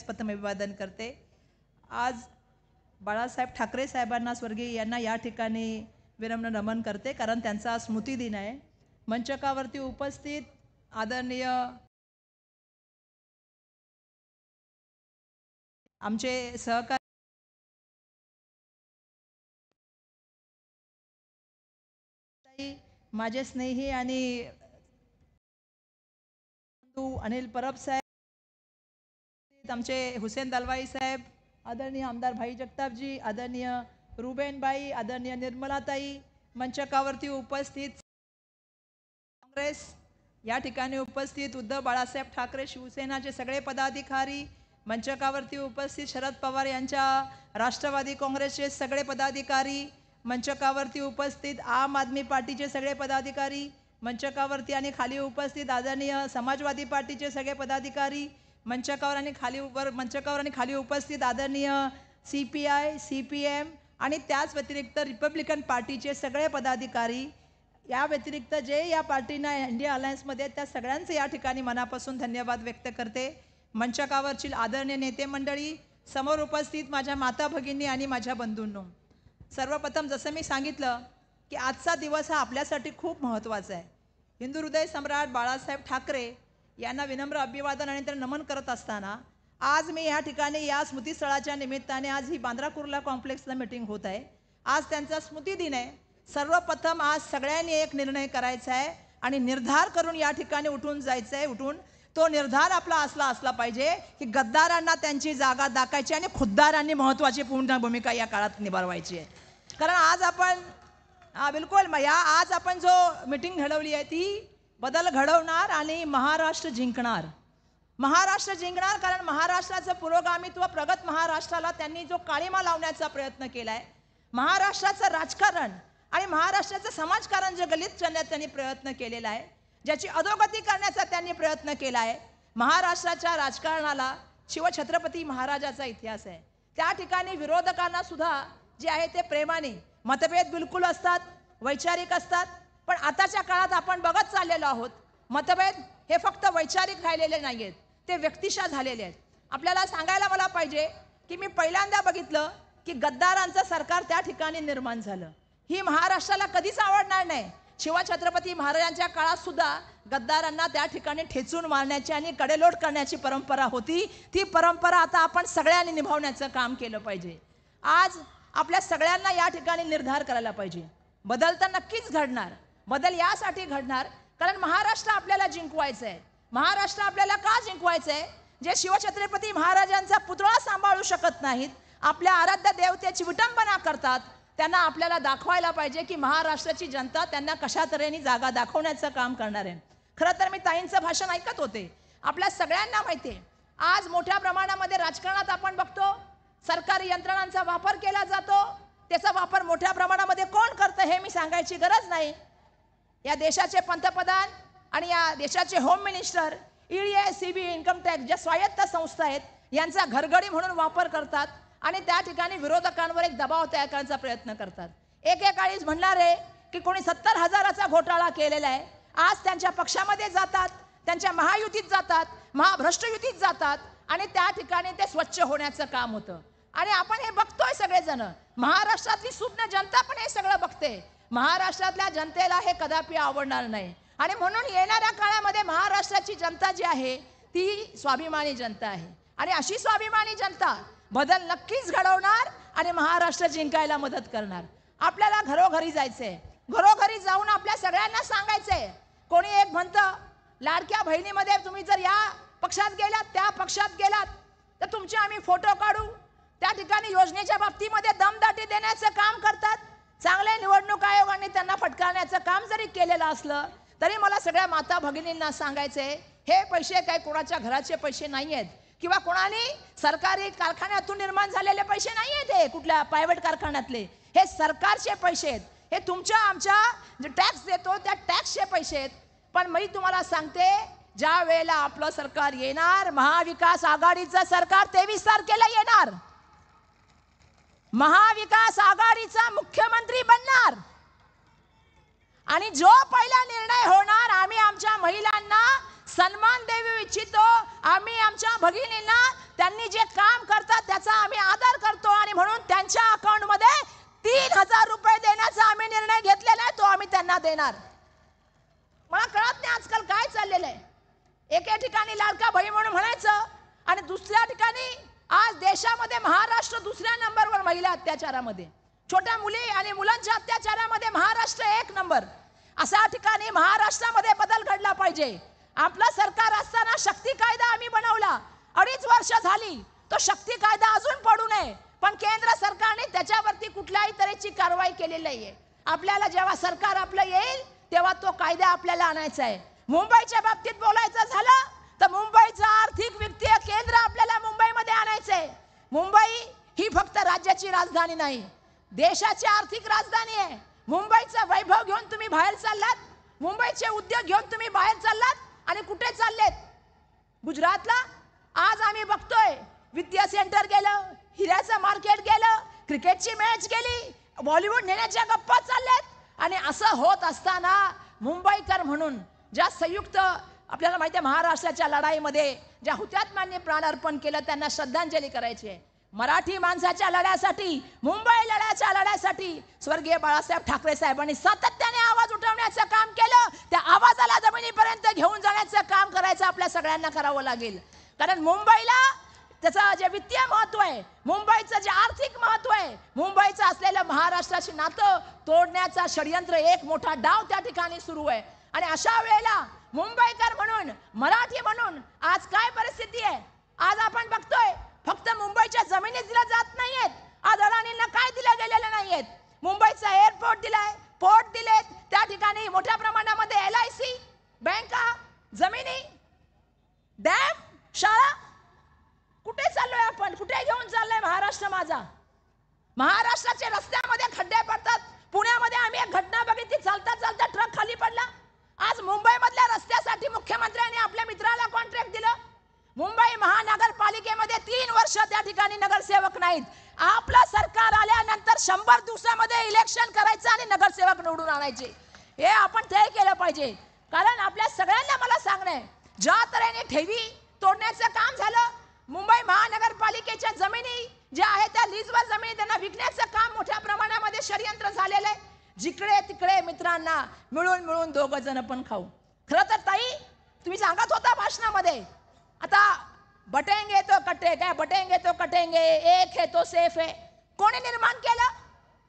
पथम अभिवादन करते। आज बाळासाहेब ठाकरे साहेबांना स्वर्गीय यांना या ठिकाणी विनम्र नमन करते, कारण त्यांचा स्मृती दिन आहे। मंचकावरती उपस्थित आदरणीय आमचे सहकारी माझे स्नेही आणि अनिल परब साहेब, आमचे हुसेन दलवाई साहेब, आदरणीय आमदार भाई जगतापजी, आदरणीय रुबेनबाई, आदरणीय निर्मलाताई, मंचकावरती उपस्थित काँग्रेस या ठिकाणी उपस्थित उद्धव बाळासाहेब ठाकरे शिवसेनाचे सगळे पदाधिकारी, मंचकावरती उपस्थित शरद पवार यांच्या राष्ट्रवादी काँग्रेसचे सगळे पदाधिकारी, मंचकावरती उपस्थित आम आदमी पार्टीचे सगळे पदाधिकारी, मंचकावरती आणि खाली उपस्थित आदरणीय समाजवादी पार्टीचे सगळे पदाधिकारी, मंचकावर आणि खाली उपस्थित आदरणीय CPI, CPM आणि त्याच व्यतिरिक्त रिपब्लिकन पार्टीचे सगळे पदाधिकारी, या व्यतिरिक्त जे या पार्टीना इंडिया अलायन्समध्ये त्या सगळ्यांचे या ठिकाणी मनापासून धन्यवाद व्यक्त करते। मंचकावरची आदरणीय नेते मंडळी, समोर उपस्थित माझ्या माता भगिनी आणि माझ्या बंधूंनो, सर्वप्रथम जसं मी सांगितलं की आजचा दिवस हा आपल्यासाठी खूप महत्त्वाचा आहे। हिंदू हृदय सम्राट बाळासाहेब ठाकरे यांना विनम्र अभिवादन आणि त्यांना नमन करत असताना आज मी या ठिकाणी या स्मृतीस्थळाच्या निमित्ताने आज ही बांद्रा कुर्ला कॉम्प्लेक्सला मीटिंग होत आहे। आज त्यांचा स्मृती दिन आहे। सर्वप्रथम आज सगळ्यांनी एक निर्णय करायचा आहे आणि निर्धार करून या ठिकाणी उठून जायचं आहे। तो निर्धार आपला असला पाहिजे की गद्दारांना त्यांची जागा दाखायची आणि खुद्दारांनी महत्त्वाची पूर्ण भूमिका या काळात निभावायची आहे। कारण आज आपण बिलकुल आज आपण जो मीटिंग घडवली आहे ती बदल घडवणार आणि महाराष्ट्र जिंकणार। कारण महाराष्ट्राचं पुरोगामित्व, प्रगत महाराष्ट्राला त्यांनी जो काळीमा लावण्याचा प्रयत्न केलाय, महाराष्ट्राचं राजकारण आणि महाराष्ट्राचं समाजकारण जे गलित करण्याचा त्यांनी प्रयत्न केलेला आहे, ज्याची अधोगती करण्याचा त्यांनी प्रयत्न केला आहे। महाराष्ट्राच्या राजकारणाला शिवछत्रपती महाराजाचा इतिहास आहे। त्या ठिकाणी विरोधकांना सुद्धा जे आहे ते प्रेमाने, मतभेद बिलकुल असतात, वैचारिक असतात, पण आताच्या काळात आपण बघत चाललेलो आहोत मतभेद हे फक्त वैचारिक राहिलेले नाहीयेत, ते व्यक्तिशः झालेले आहेत। आपल्याला सांगायला मला पाहिजे की मी पहिल्यांदा बघितलं की गद्दारांचं सरकार त्या ठिकाणी निर्माण झालं। ही महाराष्ट्राला कधीच आवडणार नाही। शिवछत्रपती महाराजांच्या काळात सुद्धा गद्दारांना त्या ठिकाणी ठेचून मारण्याची आणि कडेलोट करण्याची परंपरा होती। ती परंपरा आता आपण सगळ्यांनी निभावण्याचं काम केलं पाहिजे। आज आपल्या सगळ्यांना या ठिकाणी निर्धार करायला पाहिजे। बदल तर नक्कीच घडणार, बदल यासाठी घडणार कारण महाराष्ट्र आपल्याला जिंकवायचं आहे। महाराष्ट्र आपल्याला का जिंकवायचं आहे? जे शिवछत्रपती महाराजांचा पुतळा सांभाळू शकत नाहीत, आपल्या आराध्य देवतेची विटंबना करतात, त्यांना आपल्याला दाखवायला पाहिजे की महाराष्ट्राची जनता त्यांना कशा तऱ्हेने जागा दाखवण्याचं काम करणार आहे। खरं तर मी ताईंचं भाषण ऐकत होते। आपल्या सगळ्यांना माहिती आहे आज मोठ्या प्रमाणामध्ये राजकारणात आपण बघतो सरकारी यंत्रणांचा वापर केला जातो। त्याचा वापर मोठ्या प्रमाणामध्ये कोण करतं हे मी सांगायची गरज नाही। या देशाचे पंतप्रधान आणि या देशाचे home minister ED, CBI, income tax ज्या स्वायत्त संस्था आहेत यांचा घरगडी म्हणून वापर करतात आणि त्या ठिकाणी विरोधकांवर एक दबाव तयार करण्याचा प्रयत्न करतात। एकेकाळीच म्हणणार आहे की कोणी 70,000चा घोटाळा केलेला आहे, आज त्यांच्या पक्षामध्ये जातात, त्यांच्या महायुतीत जातात, महाभ्रष्ट युतीत जातात आणि त्या ठिकाणी ते स्वच्छ होण्याचं काम होतं। आणि आपण हे बघतोय सगळेजण, महाराष्ट्रातली सुज्ञ जनता पण हे सगळं बघते। महाराष्ट्रातल्या जनतेला हे कदापि आवडणार नाही आणि म्हणून येणाऱ्या काळामध्ये महाराष्ट्राची जनता जी आहे ती स्वाभिमानी जनता आहे आणि अशी स्वाभिमानी जनता बदल नक्कीच घडवणार आणि महाराष्ट्र जिंकायला मदत करणार। आपल्याला घरोघरी जायचंय, घरोघरी जाऊन आपल्या सगळ्यांना सांगायचंय। कोणी एक म्हणतं लाडक्या बहिणीमध्ये तुम्ही जर या पक्षात गेलात, त्या पक्षात गेलात तर तुमचे आम्ही फोटो काढू। त्या ठिकाणी योजनेच्या बाबतीमध्ये दमदाटी देण्याचं काम करतात। चांगले निवडणूक आयोगाने त्यांना फटकारण्याचं काम जरी केलेलं असलं तरी मला सगळ्या माता भगिनींना सांगायचंय, हे पैसे काय कोणाच्या घराचे पैसे नाही आहेत किंवा कोणाने सरकारी कारखान्यातून निर्माण झालेले पैसे नाही आहेत, हे कुठल्या प्रायव्हेट कारखान्यातले, हे सरकारचे पैसे आहेत। हे तुमच्या आमच्या जे टॅक्स देतो त्या टॅक्सचे पैसे आहेत। पण मी तुम्हाला सांगते, ज्या वेळेला आपलं सरकार येणार, महाविकास आघाडीचं सरकार 23 तारखेला येणार, महाविकास आघाडीचा मुख्यमंत्री बनणार आणि जो पहिला निर्णय होणार, आम्ही आमच्या महिलांना सन्मान देऊ इच्छितो आम्ही आमच्या भगिनींना. त्यांनी जे काम करतात त्याचा आम्ही आदर करतो आणि म्हणून त्यांच्या अकाउंट मध्ये 3000 रुपये देण्याचा आम्ही निर्णय घेतलेला आहे, तो आम्ही त्यांना देणार. मला कळत नाही आजकाल काय चाललेलं आहे. एके ठिकाणी लाडका बहीण म्हणून म्हणायचं आणि दुसऱ्या ठिकाणी आज देशामध्ये महाराष्ट्र दुसऱ्या नंबरवर महिला अत्याचारामध्ये, छोट्या मुली आणि मुलांच्या अत्याचारामध्ये महाराष्ट्र 1 नंबर. अशा ठिकाणी महाराष्ट्रामध्ये बदल घडला पाहिजे. आपलं सरकार असताना शक्ती कायदा आम्ही बनवला, 2.5 वर्ष झाली. तो शक्ती कायदा अजून पडू नये, पण केंद्र सरकारने त्याच्यावरती कुठल्याही तऱ्हेची कारवाई केलेली नाहीये. आपल्याला जेव्हा सरकार आपलं येईल तेव्हा तो कायदा आपल्याला आणायचा आहे. मुंबईच्या बाबतीत बोलायचं झालं तर मुंबईचं आर्थिक वित्तीय केंद्र आपल्याला मुंबईमध्ये आणायचंय. मुंबई ही फक्त राज्याची राजधानी नाही, देशाची आर्थिक राजधानी आहे. मुंबईचा वैभव घेऊन तुम्ही बाहेर चाललात, मुंबईचे उद्योग घेऊन तुम्ही बाहेर चाललात आणि कुठे चाललेत? गुजरातला. आज आम्ही बघतोय वित्तीय सेंटर गेलं, हिऱ्याचं मार्केट गेलं, क्रिकेटची मॅच गेली, बॉलिवूड नेण्याच्या गप्पा चालल्यात. आणि असं होत असताना मुंबईकर म्हणून ज्या संयुक्त आपल्याला माहिती आहे महाराष्ट्राच्या लढाईमध्ये ज्या हुतात्म्यांनी प्राण अर्पण केलं त्यांना श्रद्धांजली करायची आहे. मराठी माणसाच्या लढ्यासाठी, मुंबई लढ्याच्या लढ्यासाठी स्वर्गीय बाळासाहेब ठाकरे साहेबांनी सातत्याने आवाज उठवण्याचं काम केलं. त्या आवाजाला जमिनीपर्यंत घेऊन जाण्याचं काम करायचं आपल्या सगळ्यांना करावं लागेल. कारण मुंबईला त्याचं जे वित्तीय महत्व आहे, मुंबईचं जे आर्थिक महत्व आहे, मुंबईचं असलेलं महाराष्ट्राशी नातं तोडण्याचा षडयंत्र एक मोठा डाव त्या ठिकाणी सुरू आहे. आणि अशा वेळेला मुंबईकर म्हणून, मराठी म्हणून आज काय परिस्थिती आहे? आज आपण बघतोय फक्त मुंबईच्या जमिनी दिल्या जात नाहीयेत. आज अडाणींना काय दिल्या गेलेलं नाहीयेत. मुंबईचा एअरपोर्ट दिलाय, पोर्ट दिलेत, त्या ठिकाणी मोठ्या प्रमाणामध्ये LIC, बँका, जमिनी, डॅम, शाळा. कुठे चाललोय आपण? कुठे घेऊन चाललोय महाराष्ट्र माझा? महाराष्ट्राच्या रस्त्यामध्ये खड्डे पडतात. पुण्यामध्ये आम्ही एक घटना बघितली, चालता चालता ट्रक खाली पडला. आज मुंबई मधल्या रस्त्यासाठी मुख्यमंत्र्यांनी आपल्या मित्राला कॉन्ट्रॅक्ट दिलं. मुंबई महानगरपालिकेमध्ये 3 वर्ष त्या ठिकाणी नगरसेवक नाहीत. आपलं सरकार आल्यानंतर 100 दिवसामध्ये इलेक्शन करायचं आणि नगरसेवक निवडून आणायचे. हे आपण तय केलं पाहिजे. कारण आपल्या सगळ्यांना मला सांगणं आहे, ज्या तऱ्हेने ठेवी तोडण्याचं काम झालं, मुंबई महानगरपालिकेच्या जमिनी ज्या आहेत त्या लीजवर जमिनी त्यांना विकण्याचं काम मोठ्या प्रमाणामध्ये षडयंत्र झालेलं आहे. जिकडे तिकडे मित्रांना मिळून मिळून 2 जण पण खाऊ. खरं तर ताई तुम्ही सांगत होता भाषणामध्ये, आता बटेंगे तो कटे, काय बटेंगे तो कटेंगे, एक है तो सेफ है. कोणी निर्माण केलं?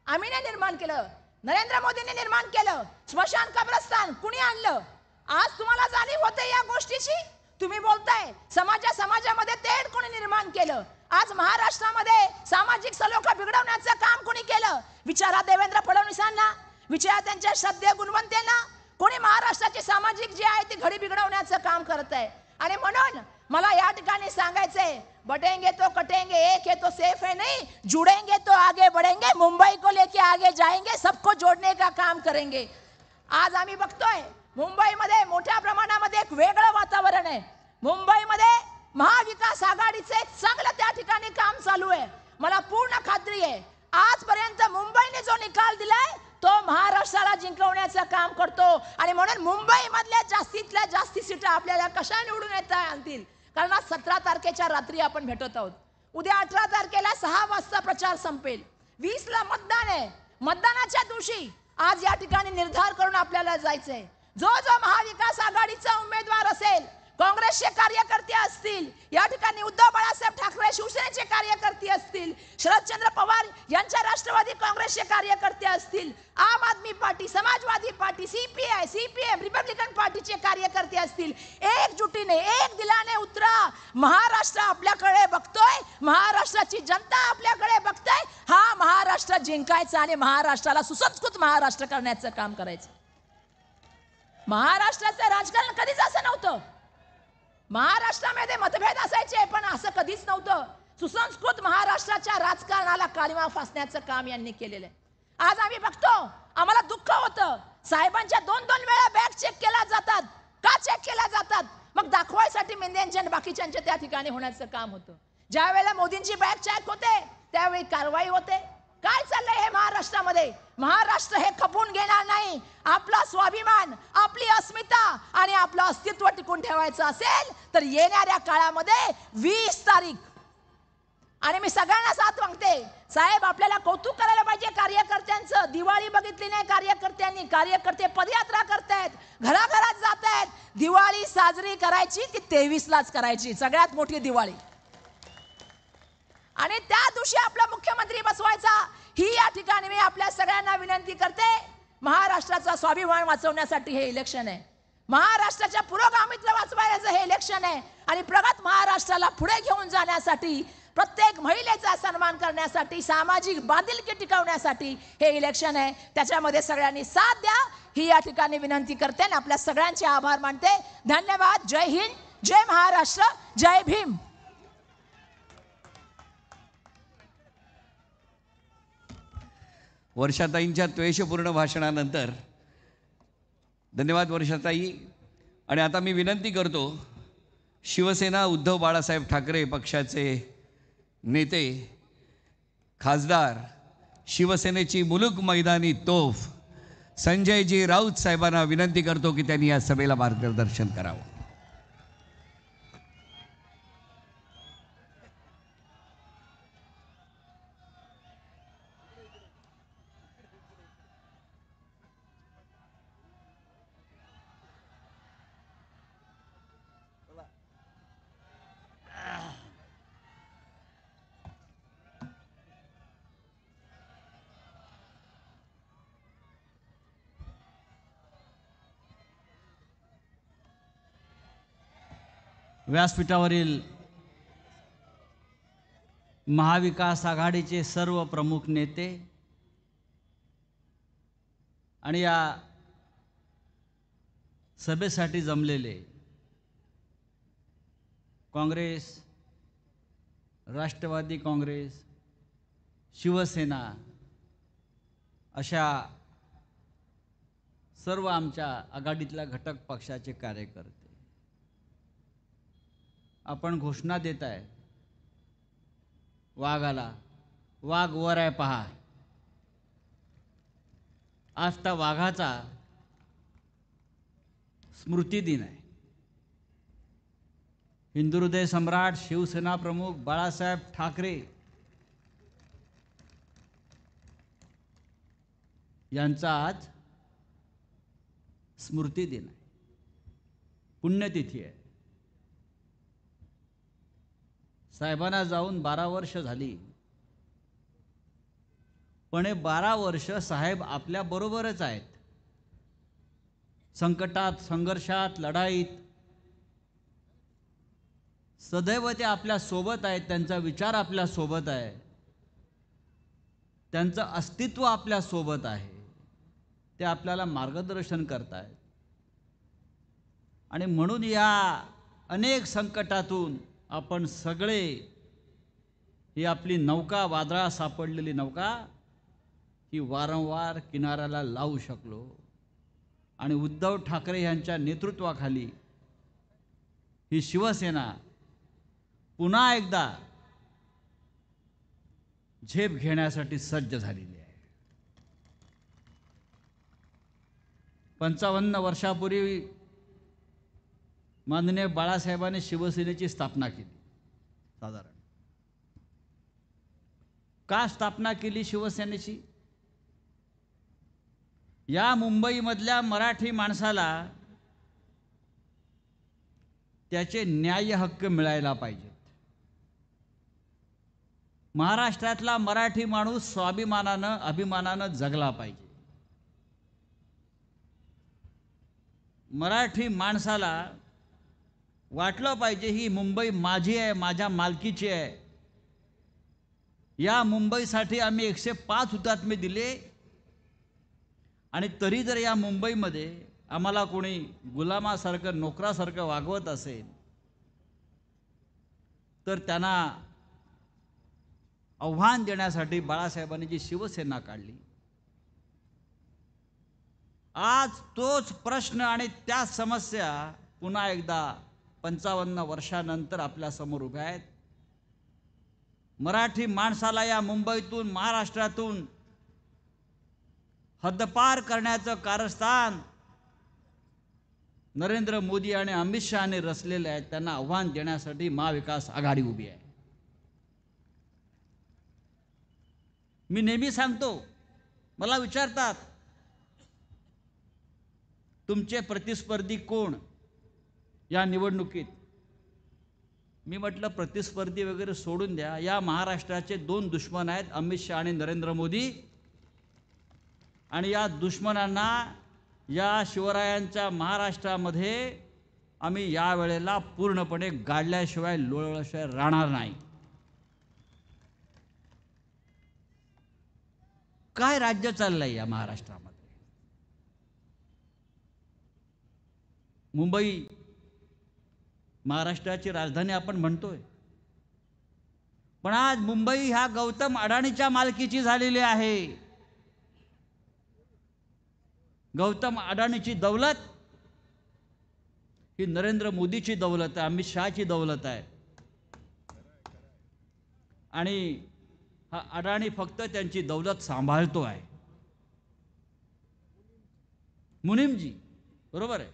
आम्ही नाही निर्माण केलं, नरेंद्र मोदींनी निर्माण केलं. स्मशान कब्रस्तान कुणी आणलं? आज तुम्हाला जाणीव होते या गोष्टीची? तुम्ही बोलताय समाजामध्ये तेढ कोणी निर्माण केलं? आज महाराष्ट्रामध्ये सामाजिक सलोखा बिघडवण्याचं काम कोणी केलं? विचारा देवेंद्र फडणवीसांना, विचारा त्यांच्या श्रद्धेय गुणवंतेना. कोणी महाराष्ट्राची सामाजिक जे आहे ती घडी बिघडवण्याचं काम करत आहे. आणि म्हणून मला या ठिकाणी सांगायचंय, बटेंगे तो कटेंगे, एक है तो सेफ है नहीं, जुड़ेंगे तो आगे बढ़ेंगे, मुंबई को लेके आगे जाएंगे, सबको जोड़ने का काम करेंगे. आज आम्ही बघतोय मुंबईमध्ये मोठ्या प्रमाणामध्ये एक वेगळं वातावरण आहे. मुंबईमध्ये महाविकास आघाडीचे एक चांगलं त्या ठिकाणी काम चालू आहे. मला पूर्ण खात्री आहे आजपर्यंत मुंबईने जो निकाल दिलाय तो महाराष्ट्राला जिंकवण्याचं काम करतो. आणि म्हणून मुंबई मधल्या जास्तीतल्या जास्त सीटा आपल्याला कशा निवडून येता आणतील? कारण आज 17 तारखेच्या रात्री आपण भेटत आहोत. उद्या 18 तारखेला 6 वाजता प्रचार संपेल. 20 ला मतदान आहे. मतदानाच्या दिवशी आज या ठिकाणी निर्धार करून आपल्याला जायचंय. जो जो महाविकास आघाडीचा उमेदवार असेल, काँग्रेसचे कार्यकर्ते असतील, या ठिकाणी उद्धव बाळासाहेब ठाकरे शिवसेनेचे कार्यकर्ते असतील, शरदचंद्र पवार यांच्या राष्ट्रवादी काँग्रेसचे कार्यकर्ते असतील, आम आदमी पार्टी, समाजवादी पार्टी, CPI, CPM, रिपब्लिकन पार्टीचे कार्यकर्ते असतील, एकजुटीने एक दिलाने उतरा. महाराष्ट्र आपल्याकडे बघतोय, महाराष्ट्राची जनता आपल्याकडे बघताय. हा महाराष्ट्र जिंकायचा आणि महाराष्ट्राला सुसंस्कृत महाराष्ट्र करण्याचं काम करायचं. महाराष्ट्राचं राजकारण कधीच असं नव्हतं. महाराष्ट्रामध्ये मतभेद असायचे पण असं कधीच नव्हतं. सुसंस्कृत महाराष्ट्राच्या राजकारणाला काळीमा फासण्याचं काम यांनी केलेलं आहे. आज आम्ही बघतो, आम्हाला दुःख होतं, साहेबांच्या 2-2 वेळा बॅग चेक केल्या जातात. का चेक केल्या जातात? मग दाखवायसाठी मेंढ्यांच्या बाकीच्यांच्या त्या ठिकाणी होण्याचं काम होतं. ज्या वेळेला मोदींची बॅग चेक होते त्यावेळी कारवाई होते. काय चाललंय हे महाराष्ट्रामध्ये? महाराष्ट्र हे खपून घेणार नाही. आपला स्वाभिमान, आपली अस्मिता आणि आपलं अस्तित्व टिकून ठेवायचं असेल तर येणाऱ्या काळामध्ये 20 तारीख, आणि मी सगळ्यांना साथ मागते साहेब, आपल्याला कौतुक करायला पाहिजे कार्यकर्त्यांचं. दिवाळी बघितली नाही कार्यकर्त्यांनी, कार्यकर्ते पदयात्रा करतायत, घराघरात जात आहेत. दिवाळी साजरी करायची ती 23लाच करायची, सगळ्यात मोठी दिवाळी, आणि त्या दिवशी आपला मुख्यमंत्री बसवायचा. ही या ठिकाणी मी आपल्या सगळ्यांना विनंती करते. महाराष्ट्राचा स्वाभिमान वाचवण्यासाठी हे इलेक्शन आहे, महाराष्ट्राच्या पुरोगामित्व वाचवायचं हे इलेक्शन आहे, आणि प्रगत महाराष्ट्राला पुढे घेऊन जाण्यासाठी, प्रत्येक महिलेचा सन्मान करण्यासाठी, सामाजिक बांधिलकी टिकवण्यासाठी हे इलेक्शन आहे. त्याच्यामध्ये सगळ्यांनी साथ द्या ही या ठिकाणी विनंती करते आणि आपल्या सगळ्यांचे आभार मानते. धन्यवाद. जय हिंद, जय महाराष्ट्र, जय भीम. वर्षाताईंच्या त्वेषपूर्ण भाषणानंतर धन्यवाद वर्षाताई. आणि आता मी विनंती करतो, शिवसेना उद्धव बाळासाहेब ठाकरे पक्षाचे नेते, खासदार, शिवसेनेची मुलूक मैदानी तोफ संजयजी राऊत साहेबांना विनंती करतो की त्यांनी या सभेला मार्गदर्शन करावं. व्यासपीठावरील महाविकास आघाडीचे सर्व प्रमुख नेते आणि या सभेसाठी जमलेले काँग्रेस, राष्ट्रवादी काँग्रेस, शिवसेना अशा सर्व आमच्या आघाडीतल्या घटक पक्षाचे कार्यकर्ते, आपण घोषणा देत आहे, वाघ आला, वाघ वर आहे पहा. आज त्या वाघाचा स्मृती दिन आहे. हिंदुहृदय सम्राट, शिवसेना प्रमुख बाळासाहेब ठाकरे यांचा आज स्मृती दिन आहे, पुण्यतिथी आहे. साहेबांना जाऊन 12 वर्ष झाली, पण हे 12 वर्ष साहेब आपल्या बरोबरच आहेत. संकटात, संघर्षात, लढाईत सदैव ते आपल्या सोबत आहेत. त्यांचा विचार आपल्या सोबत आहे, त्यांचं अस्तित्व आपल्या सोबत आहे. ते आपल्याला मार्गदर्शन करतात. आणि म्हणून या अनेक संकटातून आपण सगळे, ही आपली नौका, वादळात सापडलेली नौका, ही वारंवार किनाऱ्याला लावू शकलो. आणि उद्धव ठाकरे यांच्या नेतृत्वाखाली ही शिवसेना पुन्हा एकदा झेप घेण्यासाठी सज्ज झालेली आहे. 55 वर्षापूर्वी माननीय बाळासाहेबांनी शिवसेनेची स्थापना केली. साधारण का स्थापना केली शिवसेनेची? या मुंबईमधल्या मराठी माणसाला त्याचे न्याय्य हक्क मिळायला पाहिजेत. महाराष्ट्रातला मराठी माणूस स्वाभिमानानं, अभिमानानं जगला पाहिजे. मराठी माणसाला वाटलं पाहिजे ही मुंबई माझी आहे, माझ्या मालकीची आहे. या मुंबईसाठी आम्ही 105 हुतात्मे दिले, आणि तरी जर या मुंबईमध्ये आम्हाला कोणी गुलामासारखं, नोकरासारखं वागवत असेल तर त्यांना आव्हान देण्यासाठी बाळासाहेबांनी जी शिवसेना काढली. आज तोच प्रश्न आणि त्या समस्या पुन्हा एकदा 55 वर्षानंतर आपल्या समोर उभ्या आहेत. मराठी माणसाला या मुंबईतून महाराष्ट्रातून हद्दपार करण्याचं कारस्थान नरेंद्र मोदी आणि अमित शहाने रचलेले आहेत. त्यांना आव्हान देण्यासाठी महाविकास आघाडी उभी आहे. मी नेहमी सांगतो, मला विचारतात तुमचे प्रतिस्पर्धी कोण या निवडणुकीत. मी म्हटलं प्रतिस्पर्धी वगैरे सोडून द्या. या महाराष्ट्राचे दोन दुश्मन आहेत, अमित शहा आणि नरेंद्र मोदी. आणि या दुश्मनांना या शिवरायांच्या महाराष्ट्रामध्ये आम्ही या वेळेला पूर्णपणे गाडल्याशिवाय लोळल्याशिवाय राहणार नाही. काय राज्य चाललंय या महाराष्ट्रामध्ये. मुंबई महाराष्ट्राची राजधानी आपण म्हणतोय, पण आज मुंबई ह्या गौतम अडाणीच्या मालकीची झालेली आहे. गौतम अडाणीची दौलत ही नरेंद्र मोदीची दौलत आहे, अमित शहाची दौलत आहे. आणि हा अडाणी फक्त त्यांची दौलत सांभाळतो आहे. मुनीमजी बरोबर आहे.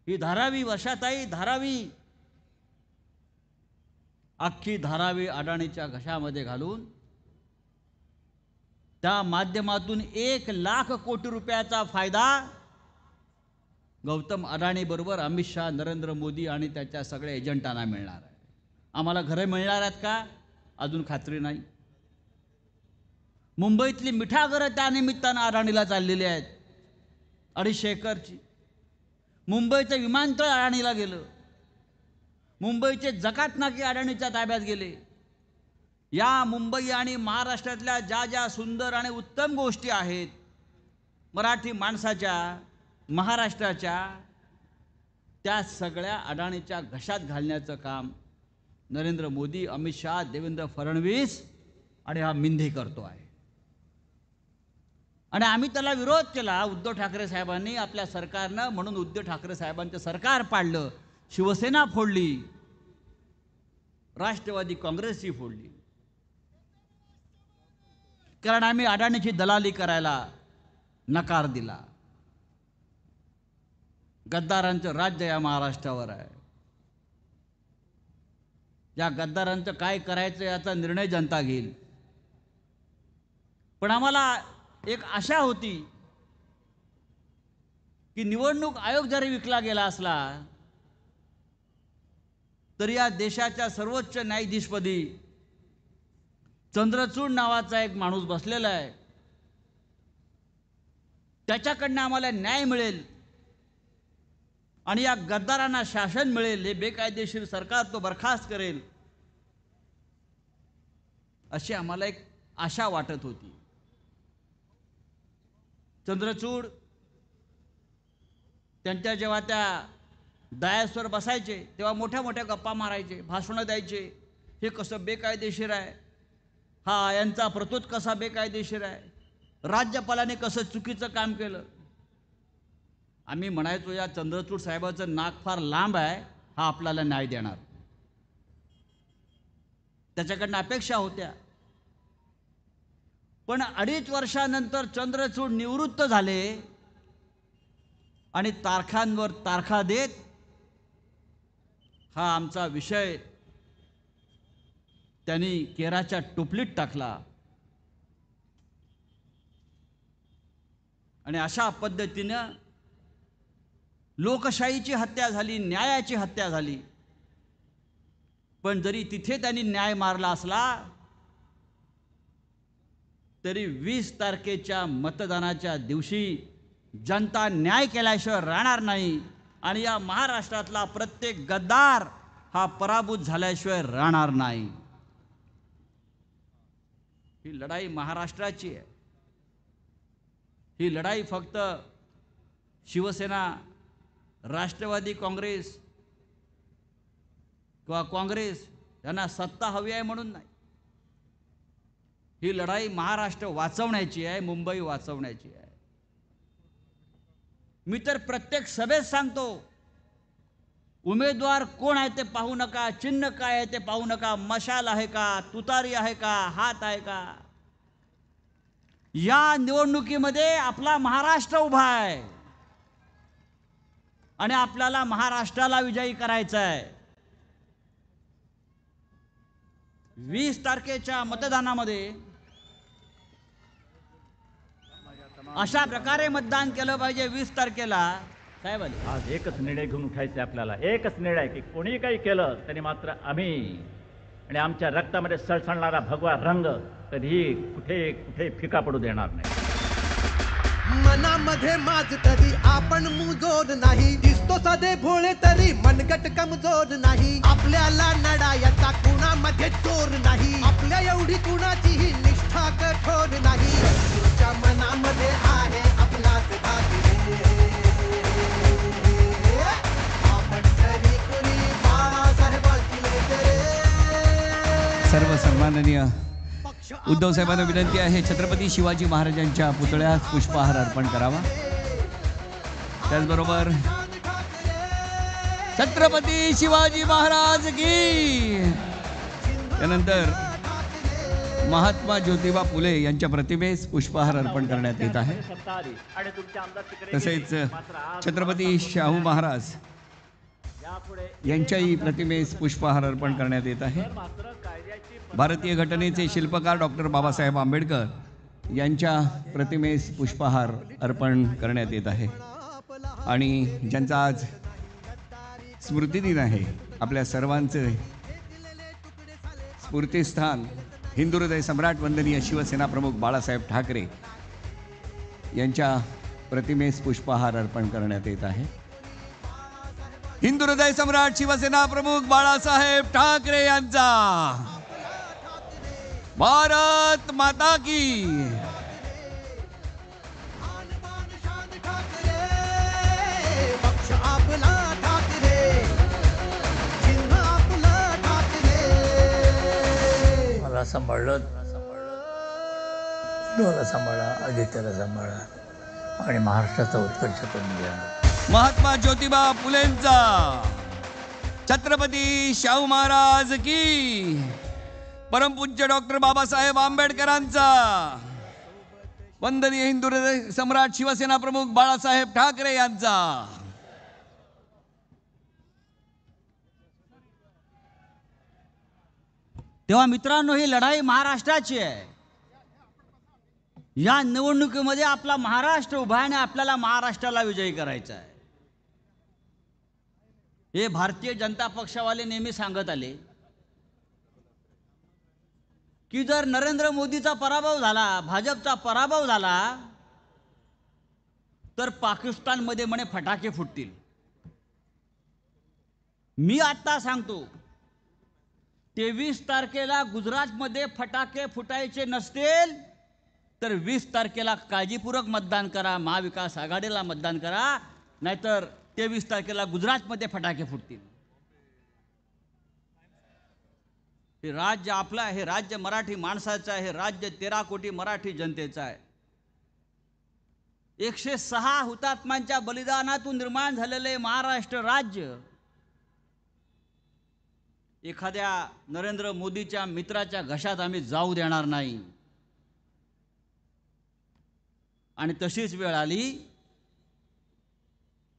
ही धारावी, वर्षाताई धारावी, अख्खी धारावी अडाणीच्या घशामध्ये घालून त्या माध्यमातून 1,00,000 कोटी रुपयाचा फायदा गौतम अडाणी बरोबर अमित शहा, नरेंद्र मोदी आणि त्याच्या सगळ्या एजंटांना मिळणार आहे. आम्हाला घरे मिळणार आहेत का, अजून खात्री नाही. मुंबईतली मिठागरं त्या निमित्तानं अडाणीला चाललेली आहेत, 250 एकरची. मुंबईचं विमानतळ अडाणीला गेलं. मुंबईचे जकात नाके अडाणीच्या ताब्यात गेले. या मुंबई आणि महाराष्ट्रातल्या ज्या ज्या सुंदर आणि उत्तम गोष्टी आहेत मराठी माणसाच्या, महाराष्ट्राच्या, त्या सगळ्या अडाणीच्या घशात घालण्याचं काम नरेंद्र मोदी, अमित शहा, देवेंद्र फडणवीस आणि हा मिंधे करतो आहे. आणि आम्ही त्याला विरोध केला. उद्धव ठाकरे साहेबांनी, आपल्या सरकारनं, म्हणून उद्धव ठाकरे साहेबांचं सरकार पाडलं, शिवसेना फोडली, राष्ट्रवादी काँग्रेसची फोडली. कारण आम्ही अडाणीची दलाली करायला नकार दिला. गद्दारांचं राज्य या महाराष्ट्रावर आहे. या गद्दारांचं काय करायचं याचा निर्णय जनता घेईल. पण आम्हाला एक आशा होती की निवडणूक आयोग जरी विकला गेला असला तरी या देशाच्या सर्वोच्च न्यायाधीशपदी चंद्रचूड नावाचा एक माणूस बसलेला आहे. त्याच्याकडनं आम्हाला न्याय मिळेल आणि या गद्दारांना शासन मिळेल. हे बेकायदेशीर सरकार तो बरखास्त करेल अशी आम्हाला एक आशा वाटत होती. चंद्रचूड त्यांच्या जेव्हा त्या डायसवर बसायचे तेव्हा मोठ्या मोठ्या गप्पा मारायचे, भाषणं द्यायचे. हे कसं बेकायदेशीर आहे, हा यांचा प्रतोद कसा बेकायदेशीर आहे, राज्यपालाने कसं चुकीचं काम केलं. आम्ही म्हणायचो या चंद्रचूड साहेबाचं नाक फार लांब आहे, हा आपल्याला न्याय देणार. त्याच्याकडनं अपेक्षा होत्या. पण 2.5 वर्षानंतर चंद्रचूड निवृत्त झाले आणि तारखांवर तारखा देत हा आमचा विषय त्यांनी केराच्या टोपलीत टाकला. आणि अशा पद्धतीनं लोकशाहीची हत्या झाली, न्यायाची हत्या झाली. पण जरी तिथे त्यांनी न्याय मारला असला तरी 20 तारखेच्या मतदानाच्या दिवशी जनता न्याय केल्याशिवाय राहणार नाही आणि या महाराष्ट्रातला प्रत्येक गद्दार हा पराभूत झाल्याशिवाय राहणार नाही. ही लढाई महाराष्ट्राची आहे. ही लढाई फक्त शिवसेना, राष्ट्रवादी काँग्रेस किंवा काँग्रेस यांना सत्ता हवी आहे म्हणून नाही. ही लढाई महाराष्ट्र वाचवण्याची आहे, मुंबई वाचवण्याची आहे. मी तर प्रत्येक सभेत सांगतो उमेदवार कोण आहे ते पाहू नका, चिन्ह काय आहे ते पाहू नका, मशाल आहे का, तुतारी आहे का, हात आहे का. या निवडणुकीमध्ये आपला महाराष्ट्र उभा आहे आणि आपल्याला महाराष्ट्राला विजयी करायचं आहे. 20 तारखेच्या मतदानामध्ये अशा प्रकारे मतदान केलं पाहिजे. 20 तारखेला साहेब आले. आज एकच निर्णय घेऊन उठायचे आपल्याला, एकच निर्णय की कोणी काही केलं तरी मात्र आम्ही आणि आमच्या रक्तामध्ये सळसळणारा भगवा रंग कधीही कुठे कुठे फिका पडू देणार नाही. मनामध्ये माझ तरी आपण मुजोर नाही, दिसतो साधे भोळे तरी मनगट कमजोर नाही. आपल्याला लढायचा कुणामध्ये चोर नाही, आपल्या एवढी कुणाचीही निष्ठा कठोर नाही. तुमच्या मनामध्ये आहे आपलाच भाग्य, आपण तरी कुणी बाळासाहेबांची लेकरे. सर्व सन्माननीय उद्धव साहेबांना विनंती आहे, छत्रपती शिवाजी महाराजांच्या पुतळ्यास पुष्पहार अर्पण करावा. त्याचबरोबर छत्रपती शिवाजी महाराज की. त्यानंतर महात्मा ज्योतिबा फुले यांच्या प्रतिमेस पुष्पहार अर्पण करण्यात येत आहे. तसेच छत्रपती शाहू महाराज यांच्याही प्रतिमेस पुष्पहार अर्पण करण्यात येत आहे. भारतीय घटनेचे शिल्पकार डॉक्टर बाबासाहेब आंबेडकर यांच्या प्रतिमेस पुष्पहार अर्पण करण्यात येत आहे. आणि ज्यांचा आज स्मृतिदिन आहे, आपल्या सर्वांचे स्फूर्तिस्थान हिंदू हृदय सम्राट वंदनीय शिवसेना प्रमुख बाळासाहेब ठाकरे यांच्या प्रतिमेस पुष्पहार अर्पण करण्यात येत आहे. हिंदू हृदय सम्राट शिवसेना प्रमुख बाळासाहेब ठाकरे यांचा भारत माता की. पक्ष आपला ठाकरे, चिन्ह आपलं ठाकरे. मला सांभाळलं, मला सांभाळा, आदित्याला सांभाळा आणि महाराष्ट्राचा उत्कर्ष करून घ्या. महात्मा ज्योतिबा फुलेंचा, छत्रपती शाहू महाराज की, परमपूज्य डॉक्टर बाबासाहेब आंबेडकरांचा, वंदनीय हिंदू हृदय सम्राट शिवसेना प्रमुख बाळासाहेब ठाकरे यांचा. तेव्हा मित्रांनो, ही लढाई महाराष्ट्राची आहे. या निवडणुकीमध्ये आपला महाराष्ट्र उभा आहे आणि आपल्याला महाराष्ट्राला विजयी करायचा आहे. हे भारतीय जनता पक्षावाले नेहमी सांगत आले की जर नरेंद्र मोदीचा पराभव झाला, भाजपचा पराभव झाला, तर पाकिस्तानमध्ये म्हणे फटाके फुटतील. मी आता सांगतो, 23 तारखेला गुजरातमध्ये फटाके फुटायचे नसतील तर 20 तारखेला काळजीपूर्वक मतदान करा, महाविकास आघाडीला मतदान करा, नाहीतर 23 तारखेला गुजरातमध्ये फटाके फुटतील. हे राज्य आपलं आहे, हे राज्य मराठी माणसाचं आहे, हे राज्य 13 कोटी मराठी जनतेचं आहे. 106 हुतात्म्यांच्या बलिदानातून निर्माण झालेले महाराष्ट्र राज्य एखाद्या नरेंद्र मोदीच्या मित्राच्या घशात आम्ही जाऊ देणार नाही. आणि तशीच वेळ आली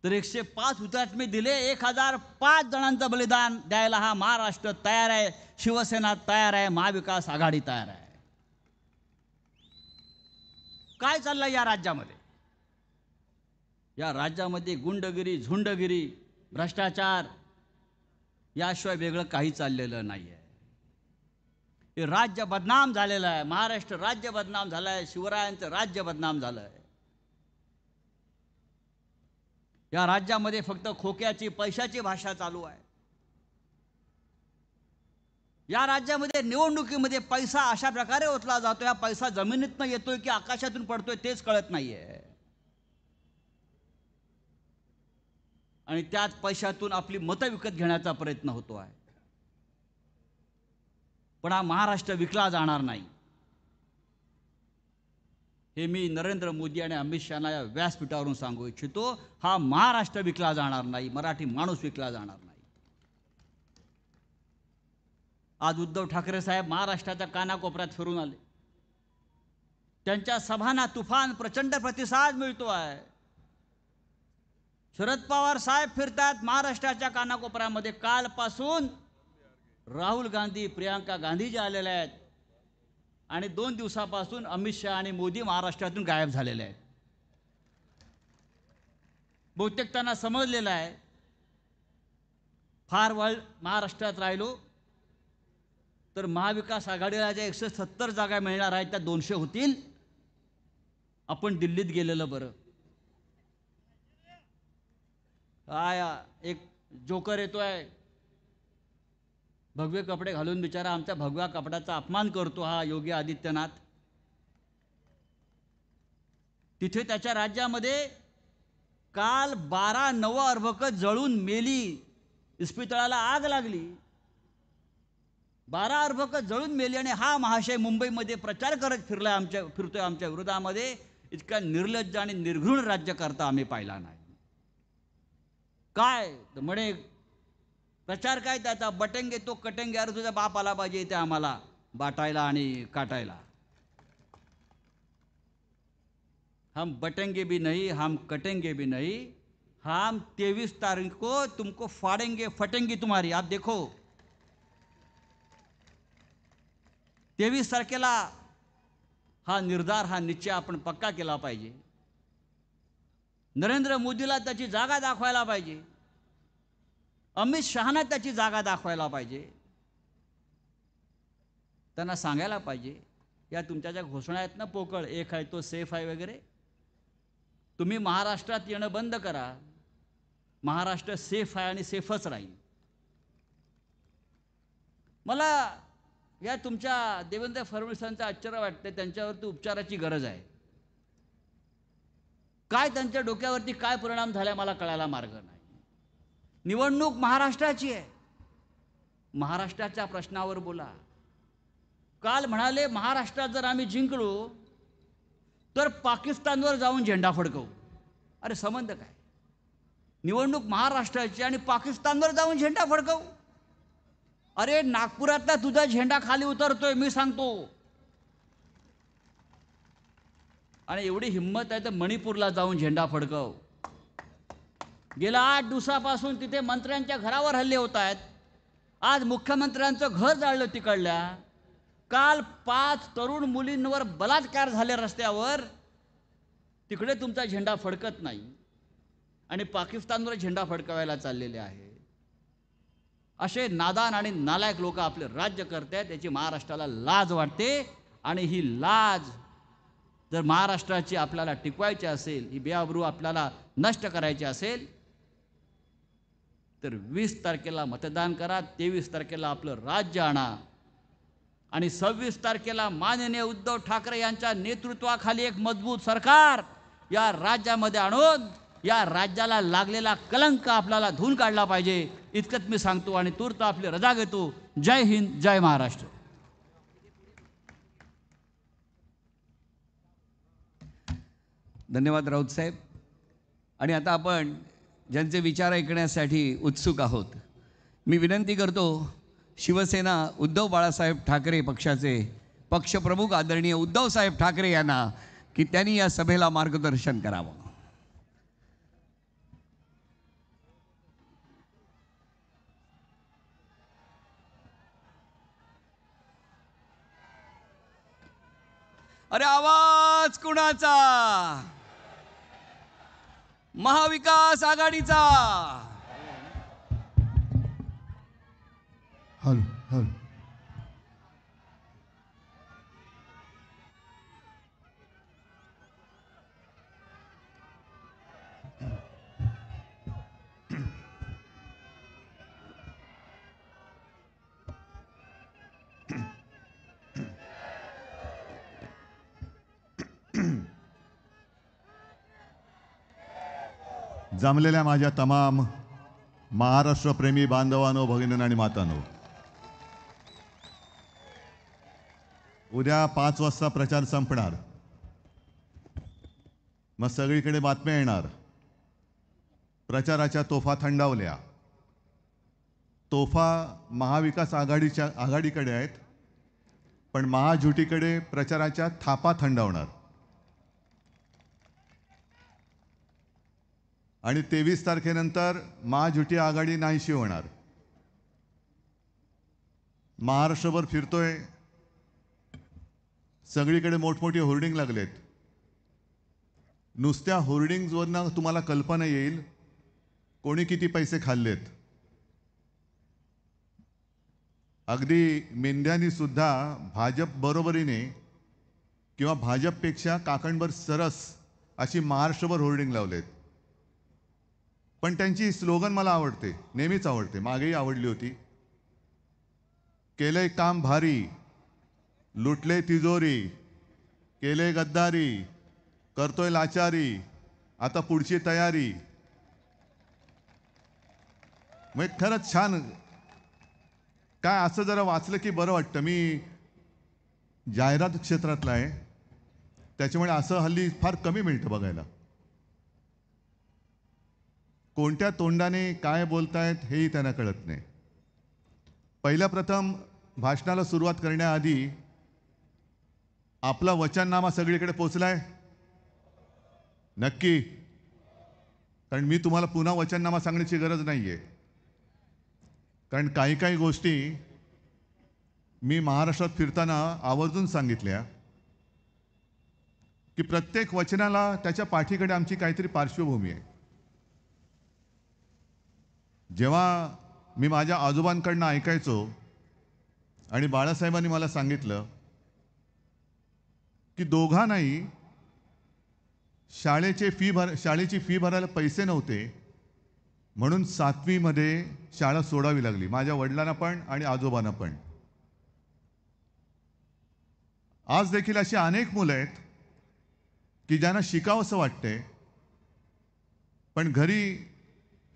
तर 105 हुतात्मे दिले, 1005 जणांचं बलिदान द्यायला हा महाराष्ट्र तयार आहे, शिवसेना तयार आहे, महाविकास आघाडी तयार आहे. काय चाललंय या राज्यामध्ये? या राज्यामध्ये गुंडगिरी, झुंडगिरी, भ्रष्टाचार याशिवाय वेगळं काही चाललेलं नाही आहे. हे राज्य बदनाम झालेलं आहे, महाराष्ट्र राज्य बदनाम झालं आहे, शिवरायांचं राज्य बदनाम झालं आहे. या राज्यामध्ये फक्त खोक्याची, पैशाची भाषा चालू आहे. या राज्यामध्ये निवडणुकीमध्ये पैसा अशा प्रकारे ओतला जातो, हा पैसा जमिनीतनं येतोय की आकाशातून पडतोय तेच कळत नाहीये. आणि त्याच पैशातून आपली मतं विकत घेण्याचा प्रयत्न होतो आहे. पण हा महाराष्ट्र विकला जाणार नाही, हे मी नरेंद्र मोदी आणि अमित शहाना या व्यासपीठावरून सांगू इच्छितो. हा महाराष्ट्र विकला जाणार नाही, मराठी माणूस विकला जाणार नाही. आज उद्धव ठाकरे साहेब महाराष्ट्राच्या कानाकोपऱ्यात फिरून आले. त्यांच्या सभांना तुफान प्रचंड प्रतिसाद मिळतो आहे. शरद पवार साहेब फिरतात महाराष्ट्राच्या कानाकोपऱ्यामध्ये. कालपासून राहुल गांधी, प्रियांका गांधी जे आलेले आहेत आणि 2 दिवसापासून अमित शहा आणि मोदी महाराष्ट्रातून गायब झालेले आहेत. बहुतेक त्यांना समजलेलं आहे फार वेळ महाराष्ट्रात राहिलो तर महाविकास आघाडीला ज्या 170 जागा मिळणार आहेत त्या 200 होतील. आपण दिल्लीत गेलेलं बरं. काय एक जोकर येतोय भगवे कपडे घालून, बिचारा आमच्या भगव्या कपड्याचा अपमान करतो हा योगी आदित्यनाथ. तिथे त्याच्या राज्यामध्ये काल 12 नवअर्भकं जळून मेली. इस्पितळाला आग लागली, 12 अर्भकं जळून मेली आणि हा महाशय मुंबईमध्ये प्रचार करत फिरतोय आमच्या विरोधामध्ये. इतका निर्लज्ज आणि निर्घृण राज्यकर्ता आम्ही पाहिला नाही. काय म्हणे प्रचार काय त्याचा, बटेंगे तो कटेंगे. अरे तुझा बाप आला पाहिजे इथे आम्हाला बाटायला आणि काटायला. हम बटेंगे भी नहीं, हम कटेंगे भी नहीं, हम 23 तारीख को तुमको फाड़ेंगे फटेंगे तुम्हारी. आप देखो 23 तारखेला हा निर्धार, हा निश्चय आपण पक्का केला पाहिजे. नरेंद्र मोदीला त्याची जागा दाखवायला पाहिजे. अमित शहाना त्याची जागा दाखवायला पाहिजे. त्यांना सांगायला पाहिजे या तुमच्या ज्या घोषणा आहेत ना पोकळ, एक आहे तो सेफ आहे वगैरे, तुम्ही महाराष्ट्रात येणं बंद करा. महाराष्ट्र सेफ आहे आणि सेफच राहील. मला या तुमच्या देवेंद्र फडणवीसांचं आश्चर्य वाटते. त्यांच्यावरती उपचाराची गरज आहे. काय त्यांच्या डोक्यावरती काय परिणाम झाला मला कळायला मार्ग नाही. निवडणूक महाराष्ट्राची आहे, महाराष्ट्राच्या प्रश्नावर बोला. काल म्हणाले महाराष्ट्रात जर आम्ही जिंकलो तर पाकिस्तानवर जाऊन झेंडा फडकवू. अरे संबंध काय? निवडणूक महाराष्ट्राची आणि पाकिस्तानवर जाऊन झेंडा फडकवू. अरे नागपुरातला तुझा झेंडा खाली उतरतोय मी सांगतो. आणि एवढी हिंमत आहे तर मणिपूरला जाऊन झेंडा फडकव. गेल्या 8 दिवसापासून तिथे मंत्र्यांच्या घरावर हल्ले होत आहेत. आज मुख्यमंत्र्यांचं घर जाळलं तिकडल्या. काल 5 तरुण मुलींवर बलात्कार झाले रस्त्यावर. तिकडे तुमचा झेंडा फडकत नाही आणि पाकिस्तानवर झेंडा फडकवायला चाललेले आहे. असे नादान आणि नालायक लोक आपले राज्य करतात. याची महाराष्ट्राला लाज वाटते. आणि ही लाज जर महाराष्ट्राची आपल्याला टिकवायची असेल, ही बेआबरू आपल्याला नष्ट करायची असेल तर 20 तारखेला मतदान करा. 23 तारखेला आपलं राज्य आणा आणि 26 तारखेला माननीय उद्धव ठाकरे यांच्या नेतृत्वाखाली एक मजबूत सरकार या राज्यामध्ये आणून या राज्याला लागलेला कलंक आपल्याला धुवून काढला पाहिजे. इतकंच मी सांगतो आणि तूर्त आपली रजा घेतो. जय हिंद, जय महाराष्ट्र. धन्यवाद राऊत साहेब. आणि आता आपण ज्यांचे विचार ऐकण्यासाठी उत्सुक आहोत, मी विनंती करतो शिवसेना उद्धव बाळासाहेब ठाकरे पक्षाचे पक्षप्रमुख आदरणीय उद्धवसाहेब ठाकरे यांना की त्यांनी या सभेला मार्गदर्शन करावं. अरे आवाज कुणाचा? महाविकास आघाडीचा. Hello hello. जमलेल्या माझ्या तमाम महाराष्ट्रप्रेमी बांधवांनो, भगिनींनो आणि मातांनो, उद्या 5 वाजता प्रचार संपणार. मग सगळीकडे बातम्या येणार. प्रचाराच्या तोफा थंडावल्या. तोफा महाविकास आघाडीकडे आहेत, पण महाजुतीकडे प्रचाराच्या थापा थंडावणार. आणि 23 तारखेनंतर महाजुती आघाडी नाहीशी होणार. महाराष्ट्रभर फिरतोय, सगळीकडे मोठमोठे होर्डिंग लागलेत. नुसत्या होर्डिंग्जवरनं तुम्हाला कल्पना येईल कोणी किती पैसे खाल्लेत. अगदी मेंढ्यांनी सुद्धा भाजप बरोबरीने किंवा भाजपपेक्षा काकणभर सरस अशी महाराष्ट्रभर होर्डिंग लावलेत. पण त्यांची स्लोगन मला आवडते, नेहमीच आवडते, मागेही आवडली होती. केलंय काम भारी, लुटले तिजोरी, केले गद्दारी, करतोय लाचारी, आता पुढची तयारी. मग खरंच छान. काय असं जरा वाचलं की बरं वाटतं. मी जाहिरात क्षेत्रातला आहे, त्याच्यामुळे असं हल्ली फार कमी मिळतं बघायला. कोणत्या तोंडाने काय बोलतायत हेही त्यांना कळत नाही. पहिल्या प्रथम भाषणाला सुरुवात करण्याआधी आपला वचननामा सगळीकडे पोचलाय नक्की? कारण मी तुम्हाला पुन्हा वचननामा सांगण्याची गरज नाहीये. कारण काही काही गोष्टी मी महाराष्ट्रात फिरताना आवर्जून सांगितल्या की प्रत्येक वचनाला त्याच्या पाठीकडे आमची काहीतरी पार्श्वभूमी आहे. जेव्हा मी माझ्या आजोबांकडनं ऐकायचो आणि बाळासाहेबांनी मला सांगितलं की दोघांनाही शाळेची फी भरायला पैसे नव्हते, म्हणून 7वी मध्ये शाळा सोडावी लागली, माझ्या वडिलांना पण आणि आजोबांना पण. आज देखील अशी अनेक मुलं आहेत की ज्यांना शिकावंसं वाटते, पण घरी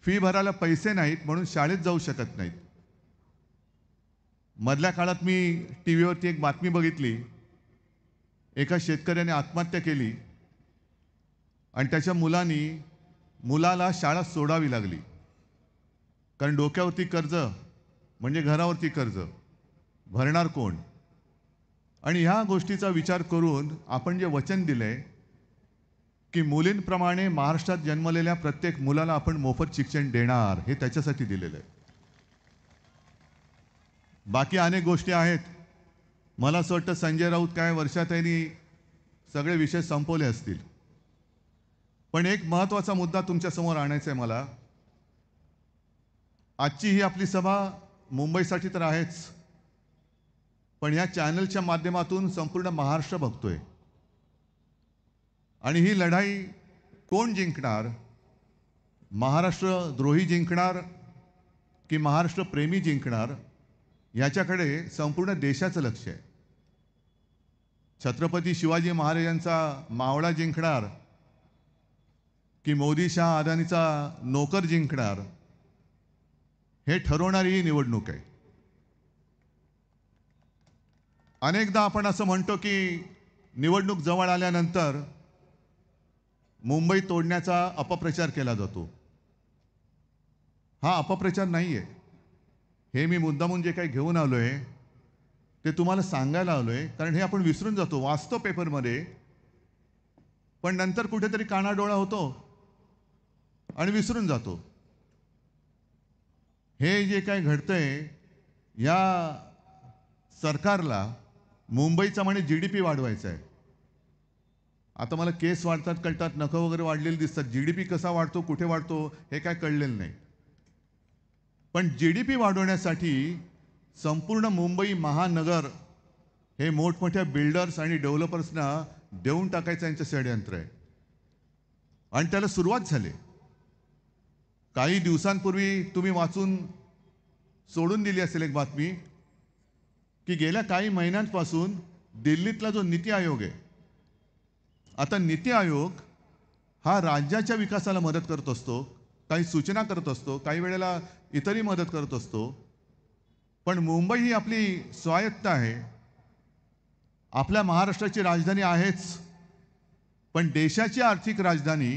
फी भरायला पैसे नाहीत म्हणून शाळेत जाऊ शकत नाहीत. मधल्या काळात मी टीव्हीवरती एक बातमी बघितली. एका शेतकऱ्याने आत्महत्या केली आणि त्याच्या मुलाला शाळा सोडावी लागली. कारण डोक्यावरती कर्ज म्हणजे घरावरती कर्ज, भरणार कोण? आणि ह्या गोष्टीचा विचार करून आपण जे वचन दिलंय की मुलींप्रमाणे महाराष्ट्रात जन्मलेल्या प्रत्येक मुलाला आपण मोफत शिक्षण देणार, हे त्याच्यासाठी दिलेलं आहे. बाकी अनेक गोष्टी आहेत. मला असं वाटतं संजय राऊत काय वर्षात त्यांनी सगळे विषय संपवले असतील. पण एक महत्त्वाचा मुद्दा तुमच्यासमोर आणायचा आहे मला. आजची ही आपली सभा मुंबईसाठी तर आहेच, पण या चॅनलच्या माध्यमातून संपूर्ण महाराष्ट्र बघतोय. आणि ही लढाई कोण जिंकणार? महाराष्ट्र द्रोही जिंकणार की महाराष्ट्र प्रेमी जिंकणार? याच्याकडे संपूर्ण देशाचं लक्ष आहे. छत्रपती शिवाजी महाराजांचा मावळा जिंकणार की मोदी शाह अदानीचा नोकर जिंकणार, हे ठरवणारी ही निवडणूक आहे. अनेकदा आपण असं म्हणतो की निवडणूक जवळ आल्यानंतर मुंबई तोडण्याचा अपप्रचार केला जातो. हा अपप्रचार नाहीये. हे मी मुद्दामून जे काही घेऊन आलोय ते तुम्हाला सांगायला आलोय, कारण हे आपण विसरून जातो. वाचतो पेपरमध्ये, पण नंतर कुठेतरी कानाडोळा होतो आणि विसरून जातो. हे जे काय घडतंय, या सरकारला मुंबईचा म्हणे GDP वाढवायचा आहे. आता मला केस वाढतात कळतात, नखं वगैरे वाढलेली दिसतात. GDP कसा वाढतो, कुठे वाढतो हे काय कळलेलं नाही. पण GDP वाढवण्यासाठी संपूर्ण मुंबई महानगर हे मोठमोठ्या बिल्डर्स आणि डेव्हलपर्सना देऊन टाकायचं यांचं षडयंत्र आहे. आणि त्याला सुरुवात झाली. काही दिवसांपूर्वी तुम्ही वाचून सोडून दिली असेल एक बातमी की गेल्या काही महिन्यांपासून दिल्लीतला जो नीती आयोग आहे, आता नीती आयोग हा राज्याच्या विकासाला मदत करत असतो, काही सूचना करत असतो, काही वेळेला इतरही मदत करत असतो. पण मुंबई ही आपली स्वायत्त आहे. आपल्या महाराष्ट्राची राजधानी आहेच, पण देशाची आर्थिक राजधानी,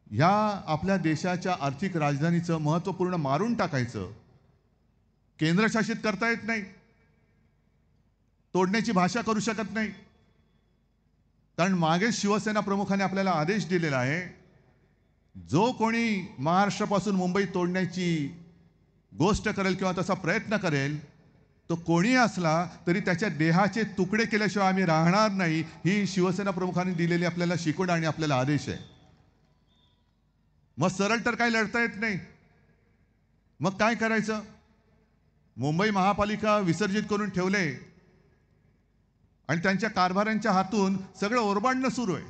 ह्या आपल्या देशाच्या आर्थिक राजधानीचं महत्त्वपूर्ण मारून टाकायचं केंद्रशासित करता येत नाही, तोडण्याची भाषा करू शकत नाही. कारण मागे शिवसेना प्रमुखांनी आपल्याला आदेश दिलेला आहे, जो कोणी महाराष्ट्रापासून मुंबई तोडण्याची गोष्ट करेल किंवा तसा प्रयत्न करेल, तो कोणी असला तरी त्याच्या देहाचे तुकडे केल्याशिवाय आम्ही राहणार नाही. ही शिवसेना प्रमुखांनी दिलेली आपल्याला शिकवण आणि आपल्याला आदेश आहे. मग सरळ तर काही लढता येत नाही. मग काय करायचं? मुंबई महापालिका विसर्जित करून ठेवले आणि त्यांच्या कारभाऱ्यांच्या हातून सगळं ओरबाडणं सुरू आहे.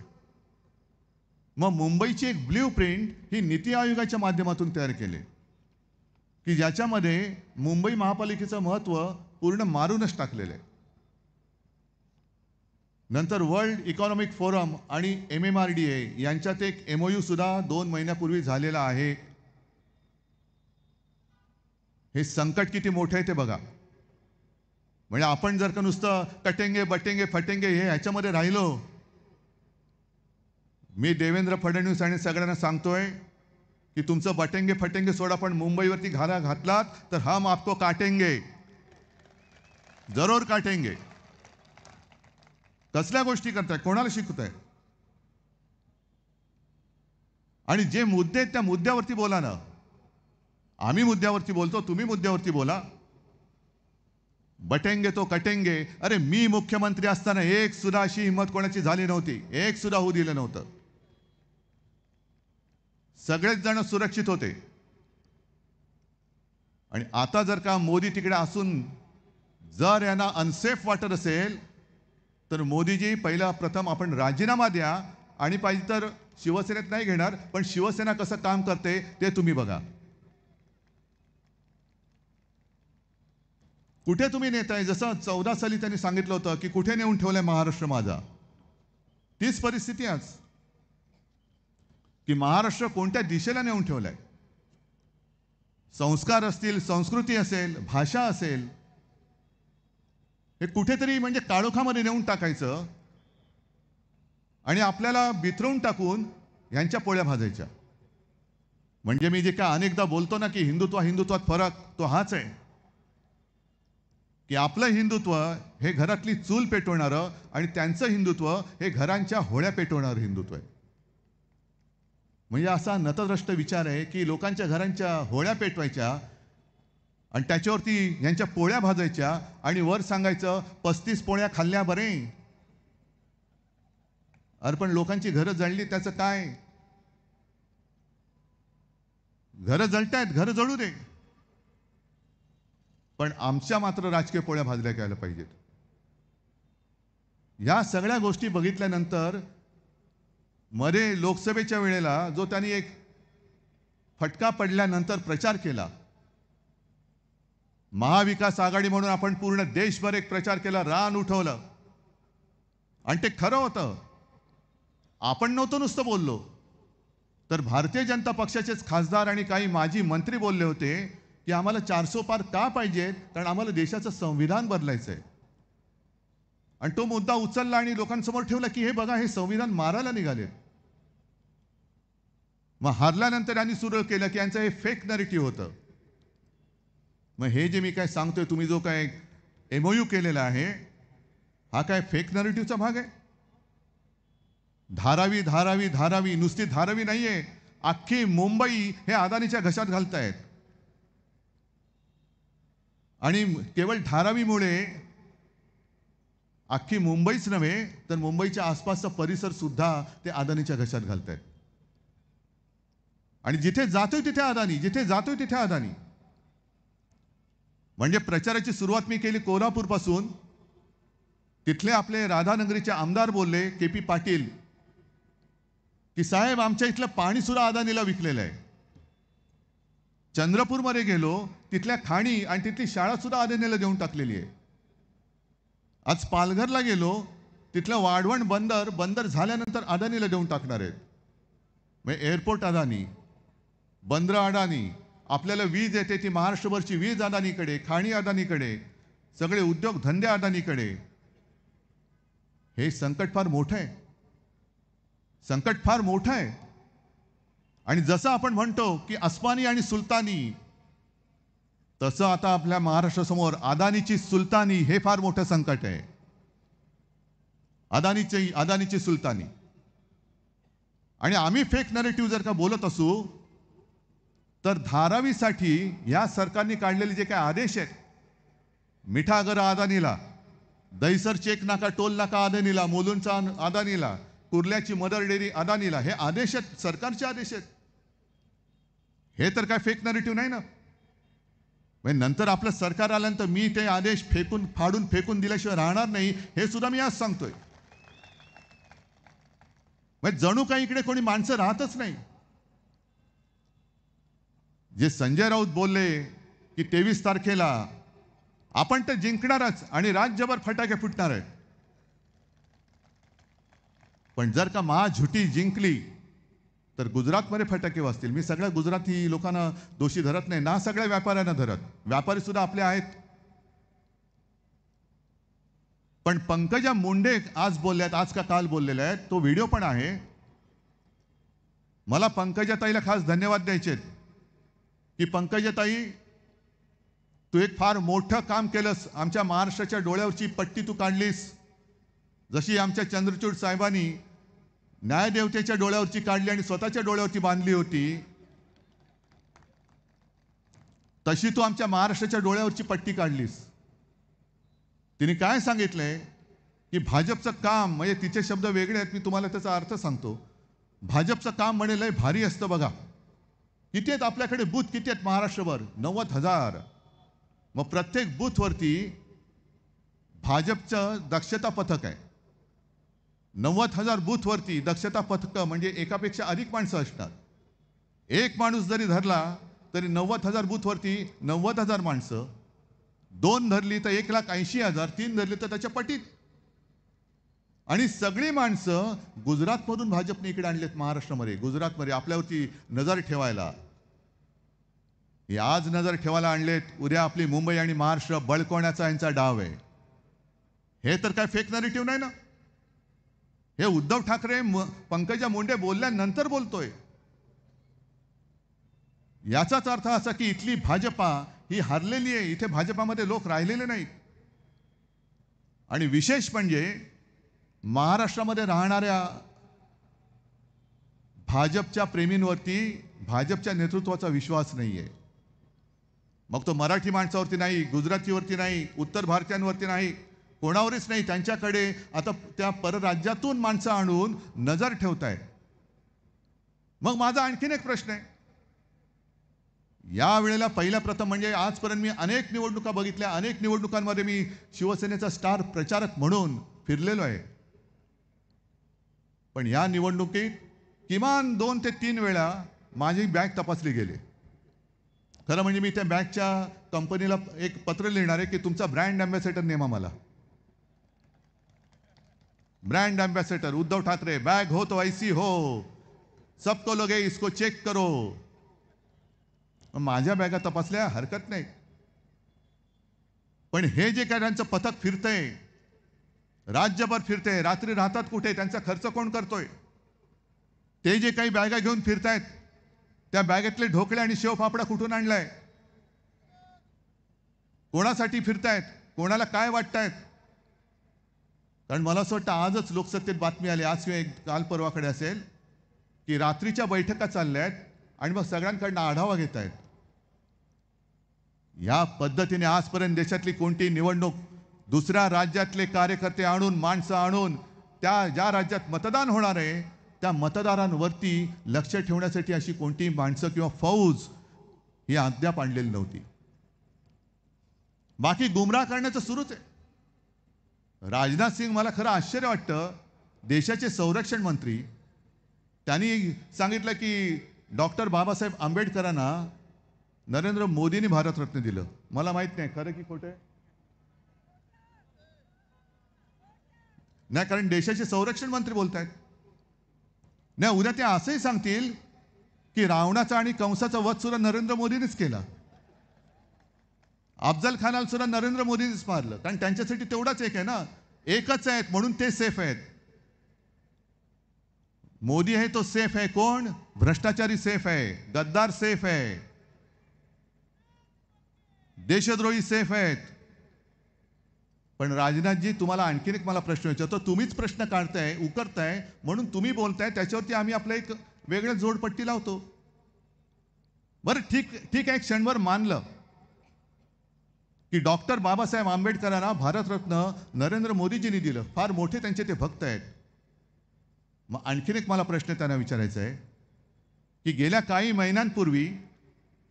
मग मुंबईची एक ब्ल्यू प्रिंट ही नीती आयोगाच्या माध्यमातून तयार केली, की ज्याच्यामध्ये मुंबई महापालिकेचं महत्त्व पूर्ण मारूनच टाकलेलं आहे. नंतर वर्ल्ड इकॉनॉमिक फोरम आणि MMRDA यांच्यात एक MOU सुद्धा 2 महिन्यापूर्वी झालेला आहे. हे संकट किती मोठे आहे ते बघा. म्हणजे आपण जर का नुसतं कटेंगे बटेंगे फटेंगे हे ह्याच्यामध्ये राहिलो, मी देवेंद्र फडणवीस आणि सगळ्यांना सांगतोय की तुमचं बटेंगे फटेंगे सोडा, पण मुंबईवरती घाला घातलात तर हम आपको काटेंगे, जरूर काटेंगे. कसल्या गोष्टी करताय? कोणाला शिकवताय? आणि जे मुद्दे आहेत त्या मुद्द्यावरती बोला ना. आम्ही मुद्द्यावरती बोलतो, तुम्ही मुद्द्यावरती बोला. बटेंगे तो कटेंगे. अरे मी मुख्यमंत्री असताना एक सुद्धा अशी हिंमत कोणाची झाली नव्हती, एक सुद्धा होऊ दिलं नव्हतं. सगळेच जण सुरक्षित होते. आणि आता जर का मोदी तिकडे असून जर यांना अनसेफ वाटत असेल तर मोदीजी पहिला प्रथम आपण राजीनामा द्या, आणि पाहिजे तर शिवसेनेत नाही घेणार, पण शिवसेना कसं काम करते ते तुम्ही बघा. कुठे तुम्ही नेताय? जसं 14 साली त्यांनी सांगितलं होतं की कुठे नेऊन ठेवलंय महाराष्ट्र माझा, तीच परिस्थिती आज की महाराष्ट्र कोणत्या दिशेला नेऊन ठेवलाय. संस्कार असतील, संस्कृती असेल, भाषा असेल, हे कुठेतरी म्हणजे काळोखामध्ये नेऊन टाकायचं आणि आपल्याला बिथरवून टाकून यांच्या पोळ्या भाजायच्या. म्हणजे मी जे काय अनेकदा बोलतो ना की हिंदुत्वात फरक, तो हाच आहे की आपलं हिंदुत्व हे घरातली चूल पेटवणारं आणि त्यांचं हिंदुत्व हे घरांच्या होळ्या पेटवणारं हिंदुत्व आहे. म्हणजे असा नतद्रष्ट विचार आहे की लोकांच्या घरांच्या होळ्या पेटवायच्या आणि त्याच्यावरती यांच्या पोळ्या भाजायच्या आणि वर सांगायचं 35 पोळ्या खाल्ल्या बरे. अरे पण लोकांची घरं जळली त्याचं काय? घरं जळतायत, घरं जळू दे, पण आमच्या मात्र राजकीय पोळ्या भाजल्या गेल्या पाहिजेत. या सगळ्या गोष्टी बघितल्यानंतर मध्ये लोकसभेच्या वेळेला जो त्यांनी एक फटका पडल्यानंतर प्रचार केला, महाविकास आघाडी म्हणून आपण पूर्ण देशभर एक प्रचार केला, रान उठवलं, आणि ते खरं होतं. आपण नव्हतं नुसतं बोललो, तर भारतीय जनता पक्षाचेच खासदार आणि काही माजी मंत्री बोलले होते की आम्हाला 400 पार का पाहिजे, कारण आम्हाला देशाचं संविधान बदलायचंय. आणि तो मुद्दा उचलला आणि लोकांसमोर ठेवला की हे बघा, हे संविधान मारायला निघाले. मग हारल्यानंतर यांनी सुरू केलं की यांचं हे फेक नॅरेटिव्ह होतं. मग हे जे मी काय सांगतोय, तुम्ही जो काय MOU केलेला आहे, हा काय फेक नॅरेटिव्हचा भाग आहे? धारावी धारावी धारावी, नुसती धारावी नाहीये, अख्खी मुंबई हे अदानीच्या घशात घालतायत. आणि केवळ धारावीमुळे अख्खी मुंबईच नव्हे तर मुंबईच्या आसपासचा परिसर सुद्धा ते अदानीच्या घशात घालतायत. आणि जिथे जातोय तिथे अदानी, जिथे जातोय तिथे अदानी. म्हणजे प्रचाराची सुरुवात मी केली कोल्हापूरपासून. तिथले आपले राधानगरीचे आमदार बोलले KP पाटील की साहेब आमच्या इथलं पाणी सुद्धा अदानीला विकलेलं आहे. चंद्रपूरमध्ये गेलो, तिथल्या खाणी आणि तिथली शाळा सुद्धा अदानीला देऊन टाकलेली आहे. आज पालघरला गेलो, तिथलं वाढवण बंदर झाल्यानंतर अदानीला देऊन टाकणार आहेत. म्हणजे एअरपोर्ट अदानी, बंदर अदानी, आपल्याला वीज येते ती महाराष्ट्रभरची वीज अदानीकडे, खाणी अदानीकडे, सगळे उद्योग धंदे अदानीकडे. हे संकट फार मोठं आहे, संकट फार मोठं आहे. आणि जसं आपण म्हणतो की अस्मानी आणि सुलतानी, तसं आता आपल्या महाराष्ट्रासमोर अदानीची सुलतानी हे फार मोठं संकट आहे. अदानीची सुलतानी. आणि आम्ही फेक नरेटिव्ह जर का बोलत असू तर धारावीसाठी या सरकारने काढलेले जे काही आदेश आहेत, मिठागर अदानीला, दहिसर चेक नाका टोल नाका अदानीला, मुलुंडचा अदानीला, कुर्ल्याची मदर डेअरी अदानीला, हे आदेश आहेत, सरकारचे आदेश आहेत. हे तर काय फेक नरेटिव्ह नाही ना. म्हणजे नंतर आपलं सरकार आल्यानंतर मी ते आदेश फाडून फेकून दिल्याशिवाय राहणार नाही, हे सुद्धा मी आज सांगतोय. म्हणजे जणू काही इकडे कोणी माणसं राहतच नाही. जे संजय राऊत बोलले की 23 तारखेला आपण तर जिंकणारच आणि राज्यभर फटाके फुटणार आहेत. पण जर का महाझुटी जिंकली तर गुजरातमध्ये फटाके वाजतील. मी सगळ्या गुजराती लोकांना दोषी धरत नाही ना, सगळ्या व्यापाऱ्यांना धरत. व्यापारी सुद्धा आपले आहेत. पण पंकजा मुंडे आज बोलल्यात, आज का काल बोललेले आहेत, तो व्हिडिओ पण आहे. मला पंकजाताईला खास धन्यवाद द्यायचे की पंकजाताई, तू एक फार मोठं काम केलंस. आमच्या महाराष्ट्राच्या डोळ्यावरची पट्टी तू काढलीस. जशी आमच्या चंद्रचूड साहेबांनी न्यायदेवतेच्या डोळ्यावरची काढली आणि स्वतःच्या डोळ्यावरची बांधली होती, तशी तू आमच्या महाराष्ट्राच्या डोळ्यावरची पट्टी काढलीस. तिने काय सांगितलंय की भाजपचं काम, म्हणजे तिचे शब्द वेगळे आहेत, मी तुम्हाला त्याचा अर्थ सांगतो. भाजपचं काम म्हणे लय भारी असतं बघा. किती आहेत आपल्याकडे बूथ, किती आहेत महाराष्ट्रभर? 90,000. मग प्रत्येक बूथवरती भाजपचं दक्षता पथक आहे. 90,000 बूथवरती दक्षता पथक म्हणजे एकापेक्षा अधिक माणसं असतात. एक माणूस जरी धरला तरी 90,000 बूथवरती 90,000 माणसं. 2 धरली तर 1,80,000, 3 धरली तर त्याच्या पटीत. आणि सगळी माणसं गुजरातमधून भाजपने इकडे आणलेत महाराष्ट्रामध्ये, गुजरातमध्ये आपल्यावरती नजर ठेवायला. हे आज नजर ठेवायला आणलेत, उद्या आपली मुंबई आणि महाराष्ट्र बळकवण्याचा यांचा डाव आहे. हे तर काय फेक नरेटिव्ह नाही ना. हे उद्धव ठाकरे पंकजा मुंडे बोलल्यानंतर बोलतोय. याचाच अर्थ असा की इथली भाजपा ही हरलेली आहे. इथे भाजपामध्ये लोक राहिलेले नाहीत. आणि विशेष म्हणजे महाराष्ट्रामध्ये राहणाऱ्या भाजपच्या प्रेमींवरती भाजपच्या नेतृत्वाचा विश्वास नाही आहे. मग तो मराठी माणसावरती नाही, गुजरातीवरती नाही, उत्तर भारतीयांवरती नाही, कोणावरच नाही. त्यांच्याकडे आता त्या परराज्यातून माणसं आणून नजर ठेवतायत. मग माझा आणखीन एक प्रश्न आहे. या वेळेला पहिला प्रथम म्हणजे आजपर्यंत मी अनेक निवडणुका बघितल्या, अनेक निवडणुकांमध्ये मी शिवसेनेचा स्टार प्रचारक म्हणून फिरलेलो आहे. पण या निवडणुकीत किमान 2 ते 3 वेळा माझी बॅग तपासली गेली. खरं म्हणजे मी त्या बॅगच्या कंपनीला एक पत्र लिहिणार आहे की तुमचा ब्रँड अँबॅसेडर नेमा मला. Brand ambassador Uddhav Thackeray, bag हो तो ऐसी हो, सबको लोग इसको चेक करो. माझ्या बॅगा तपासल्या हरकत नाही. पण हे जे काय त्यांचं पथक फिरतंय, राज्यभर फिरतंय, रात्री राहतात कुठे, त्यांचा खर्च कोण करतोय? ते जे काही बॅगा घेऊन फिरतायत, त्या बॅगेतले ढोकळे आणि शेवफाफडा कुठून आणलाय? कोणासाठी फिरतायत? कोणाला काय वाटतायत? कारण मला असं वाटतं आजच लोकसत्तेत बातमी आली, आज किंवा काल परवाकडे असेल, की रात्रीच्या बैठका चालल्या आहेत आणि मग सगळ्यांकडनं आढावा घेत आहेत. या पद्धतीने आजपर्यंत देशातली कोणती निवडणूक दुसऱ्या राज्यातले कार्यकर्ते आणून, माणसं आणून, त्या ज्या राज्यात मतदान होणार आहे त्या मतदारांवरती लक्ष ठेवण्यासाठी अशी कोणती माणसं किंवा फौज ही अद्याप आणलेली नव्हती. बाकी गुमराह करण्याचं सुरूच आहे. राजनाथ सिंग, मला खरं आश्चर्य वाटतं, देशाचे संरक्षण मंत्री, त्यांनी सांगितलं की डॉक्टर बाबासाहेब आंबेडकरांना नरेंद्र मोदींनी भारतरत्न दिलं. मला माहित नाही खरं की खोटं आहे. नाही, कारण देशाचे संरक्षण मंत्री बोलत आहेत. नाही, उद्या ते असंही सांगतील की रावणाचा आणि कंसाचा वध सुद्धा नरेंद्र मोदींनीच केला. अफजल खानाला सुद्धा नरेंद्र मोदींनीच मारलं. कारण त्यांच्यासाठी तेवढाच एक आहे ना, एकच आहेत म्हणून ते सेफ आहेत. मोदी आहे तो सेफ आहे. कोण? भ्रष्टाचारी सेफ आहे, गद्दार सेफ आहे. देशद्रोही सेफ आहेत. पण राजनाथजी, तुम्हाला आणखीन एक मला प्रश्न विचारतो. तुम्हीच प्रश्न काढताय, उकरताय, म्हणून तुम्ही बोलताय, त्याच्यावरती आम्ही आपलं एक वेगळं जोडपट्टी लावतो. बरं, ठीक आहे, एक क्षणभर मानलं की डॉक्टर बाबासाहेब आंबेडकरांना भारतरत्न नरेंद्र मोदीजींनी दिलं, फार मोठे त्यांचे ते भक्त आहेत. मग आणखीन एक मला प्रश्न त्यांना विचारायचा आहे की गेल्या काही महिन्यांपूर्वी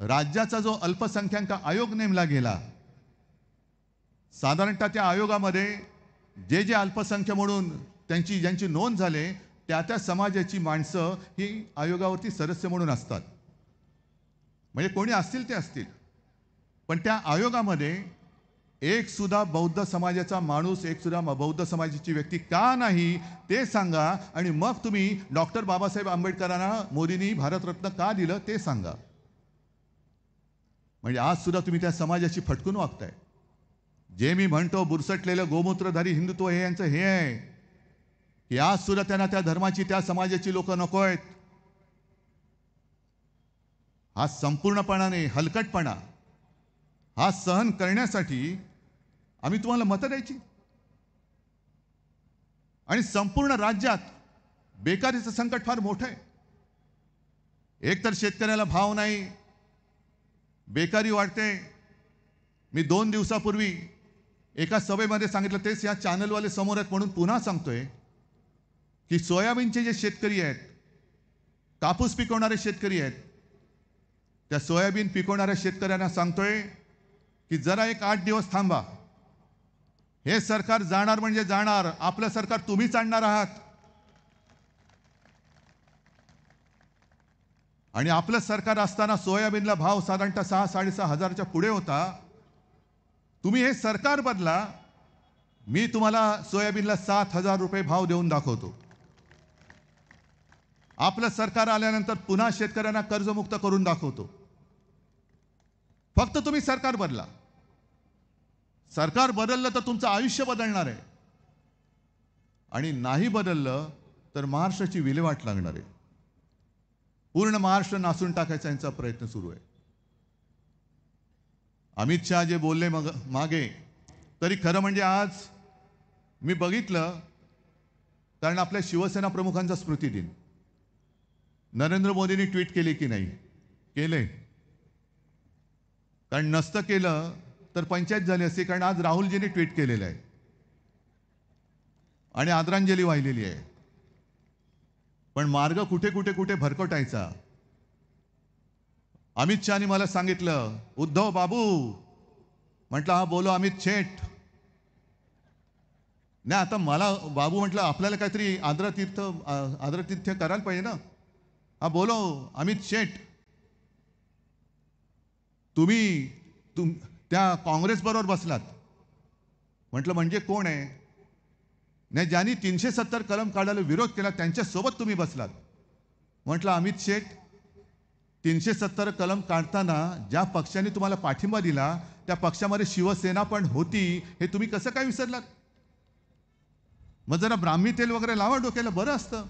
राज्याचा जो अल्पसंख्याक आयोग नेमला गेला, साधारणतः त्या आयोगामध्ये जे अल्पसंख्य म्हणून ज्यांची नोंद झाली त्या समाजाची माणसं ही आयोगावरती सदस्य म्हणून असतात. म्हणजे कोणी असतील ते असतील, पण त्या आयोगामध्ये एक सुद्धा बौद्ध समाजाचा माणूस, एक सुद्धा बौद्ध समाजाची व्यक्ती का नाही ते सांगा. आणि मग तुम्ही डॉक्टर बाबासाहेब आंबेडकरांना मोदींनी भारतरत्न का दिलं ते सांगा. म्हणजे आज सुद्धा तुम्ही त्या समाजाची फटकून वागताय. जे मी म्हणतो बुरसटलेलं गोमूत्रधारी हिंदुत्व हे यांचं हे आहे की आज सुद्धा त्यांना त्या धर्माची, त्या समाजाची लोक नको आहेत. हा संपूर्णपणाने हलकटपणा, हा सहन करण्यासाठी आम्ही तुम्हाला मतं द्यायची. आणि संपूर्ण राज्यात बेकारीचं संकट फार मोठं आहे. एकतर शेतकऱ्याला भाव नाही, बेकारी वाढते. मी 2 दिवसापूर्वी एका सभेमध्ये सांगितलं, तेच या चॅनलवाले समोर आहेत म्हणून पुन्हा सांगतोय की सोयाबीनचे जे शेतकरी आहेत, कापूस पिकवणारे शेतकरी आहेत, त्या सोयाबीन पिकवणाऱ्या शेतकऱ्यांना सांगतोय की जरा एक 8 दिवस थांबा. हे सरकार जाणार म्हणजे जाणार. आपलं सरकार तुम्हीच आणणार आहात. आणि आपलं सरकार असताना सोयाबीनला भाव साधारणतः 6-6.5 हजारच्या पुढे होता. तुम्ही हे सरकार बदला, मी तुम्हाला सोयाबीनला 7,000 रुपये भाव देऊन दाखवतो. आपलं सरकार आल्यानंतर पुन्हा शेतकऱ्यांना कर्जमुक्त करून दाखवतो. फक्त तुम्ही सरकार बदला. सरकार बदललं तर तुमचं आयुष्य बदलणार आहे, आणि नाही बदललं तर महाराष्ट्राची विल्हेवाट लागणार आहे. पूर्ण महाराष्ट्र नासून टाकायचा यांचा प्रयत्न सुरू आहे. अमित शहा जे बोलले मागे, तरी खरं म्हणजे आज मी बघितलं, कारण आपल्या शिवसेना प्रमुखांचा स्मृतिदिन नरेंद्र मोदींनी ट्विट केली की नाही? केले. कारण नसतं केलं तर पंचायत झाली असती. कारण आज राहुलजींनी ट्विट केलेलं आहे आणि आदरांजली वाहिलेली आहे. पण मार्ग कुठे कुठे कुठे भरकटायचा. अमित शहानी मला सांगितलं, उद्धव बाबू, म्हटलं हा बोलो अमित शेठ. नाही, आता मला बाबू म्हटलं, आपल्याला काहीतरी आदरातिथ्य करायला पाहिजे ना. हा बोलो अमित शेठ. तुम्ही त्या काँग्रेस बरोबर बसलात. म्हटलं म्हणजे कोण आहे? नाही, ज्यांनी 370 कलम काढायला विरोध केला त्यांच्यासोबत तुम्ही बसलात. म्हटलं अमित शेठ, 370 कलम काढताना ज्या पक्षाने तुम्हाला पाठिंबा दिला त्या पक्षामध्ये शिवसेना पण होती, हे तुम्ही कसं काय विसरलात? मग जरा ब्राह्मी तेल वगैरे लावा डोक्याला, बरं असतं.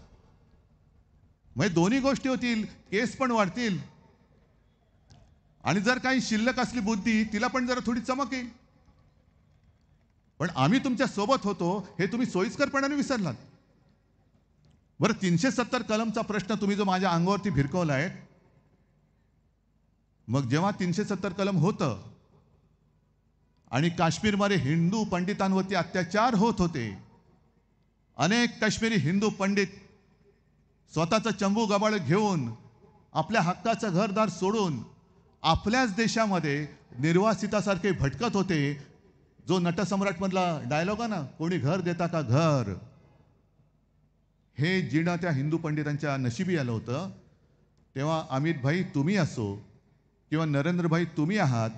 म्हणजे दोन्ही गोष्टी होतील, केस पण वाढतील, आणि जर काही शिल्लक असली बुद्धी तिला पण जरा थोडी चमक येईल. पण आम्ही तुमच्या सोबत होतो हे तुम्ही सोयीस्करपणाने विसरलात. बरं, 370 कलमचा प्रश्न तुम्ही जो माझ्या अंगावरती भिरकवलाय, मग जेव्हा 370 कलम होतं आणि काश्मीरमध्ये हिंदू पंडितांवरती अत्याचार होत होते, अनेक काश्मीरी हिंदू पंडित स्वतःचं चंबू गबाळ घेऊन आपल्या हक्काचं घरदार सोडून आपल्याच देशामध्ये निर्वासितासारखे भटकत होते. जो नटसम्राटमधला डायलॉग आहे ना, कोणी घर देता का घर, हे जिणं त्या हिंदू पंडितांच्या नशिबी आलं होतं. तेव्हा अमित भाई तुम्ही असो किंवा नरेंद्र भाई तुम्ही आहात,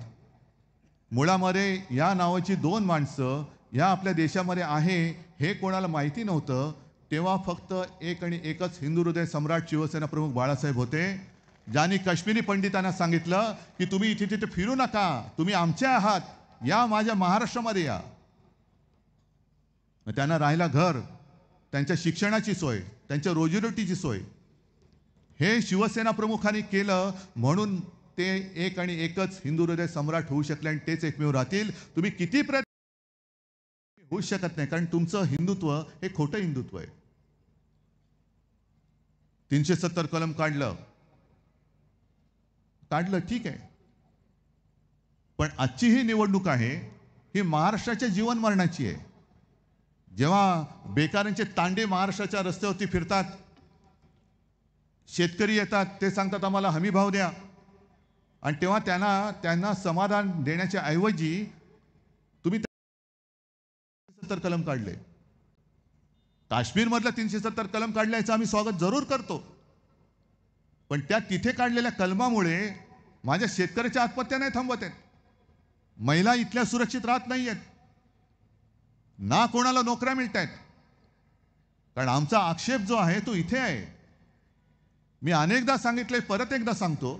मुळामध्ये या नावाची 2 माणसं या आपल्या देशामध्ये आहे हे कोणाला माहिती नव्हतं. तेव्हा फक्त एक आणि एकच हिंदू हृदय सम्राट शिवसेना प्रमुख बाळासाहेब होते, ज्यांनी काश्मीरी पंडितांना सांगितलं की तुम्ही इथे तिथे फिरू नका, तुम्ही आमचे आहात, या माझ्या महाराष्ट्रामध्ये या. त्यांना राहायला घर, त्यांच्या शिक्षणाची सोय, त्यांच्या रोजीरोटीची सोय हे शिवसेना प्रमुखांनी केलं. म्हणून ते एक आणि एकच हिंदू हृदय सम्राट होऊ शकले आणि तेच एकमेव राहतील. तुम्ही किती प्रयत्न होऊ शकत नाही, कारण तुमचं हिंदुत्व हे खोटं हिंदुत्व आहे. 370 कलम काढलं ठीक आहे, पण आजची ही निवडणूक आहे ही महाराष्ट्राच्या जीवन मरणाची आहे. जेव्हा बेकारांचे तांडे महाराष्ट्राच्या रस्त्यावरती फिरतात, शेतकरी येतात, ते सांगतात आम्हाला हमी भाव द्या, आणि तेव्हा त्यांना समाधान देण्याच्या ऐवजी तुम्ही 370 कलम काढले. काश्मीरमधलं 370 कलम काढल्याचं आम्ही स्वागत जरूर करतो, पण त्या तिथे काढलेल्या कलमामुळे माझ्या शेतकऱ्याच्या आत्महत्या नाही थांबवत आहेत, महिला इथल्या सुरक्षित राहत नाही आहेत, ना कोणाला नोकऱ्या मिळत आहेत. कारण आमचा आक्षेप जो आहे तो इथे आहे. मी अनेकदा सांगितले, परत एकदा सांगतो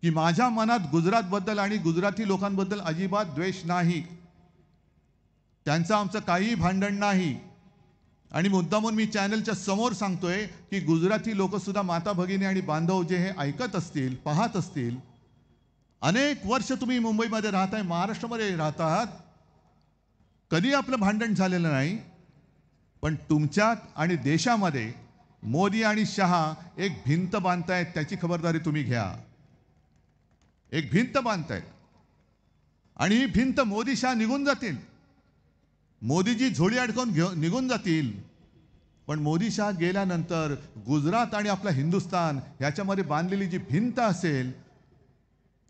की माझ्या मनात गुजरातबद्दल आणि गुजराती लोकांबद्दल अजिबात द्वेष नाही, त्यांचं आमचं काही भांडण नाही. आणि मुद्दामून मी चॅनलच्या समोर सांगतोय की गुजराती लोक सुद्धा माता भगिनी आणि बांधव जे हे ऐकत असतील, पाहत असतील, अनेक वर्ष तुम्ही मुंबईमध्ये राहताय, महाराष्ट्रामध्ये राहतात, कधी आपलं भांडण झालेलं नाही, पण तुमच्यात आणि देशामध्ये मोदी आणि शहा एक भिंत बांधतायत, त्याची खबरदारी तुम्ही घ्या. एक भिंत बांधतायत आणि ही भिंत मोदी शहा निघून जातील, मोदीजी झोळी अडकवून निघून जातील, पण मोदी शहा गेल्यानंतर गुजरात आणि आपला हिंदुस्थान याच्यामध्ये बांधलेली जी भिंत असेल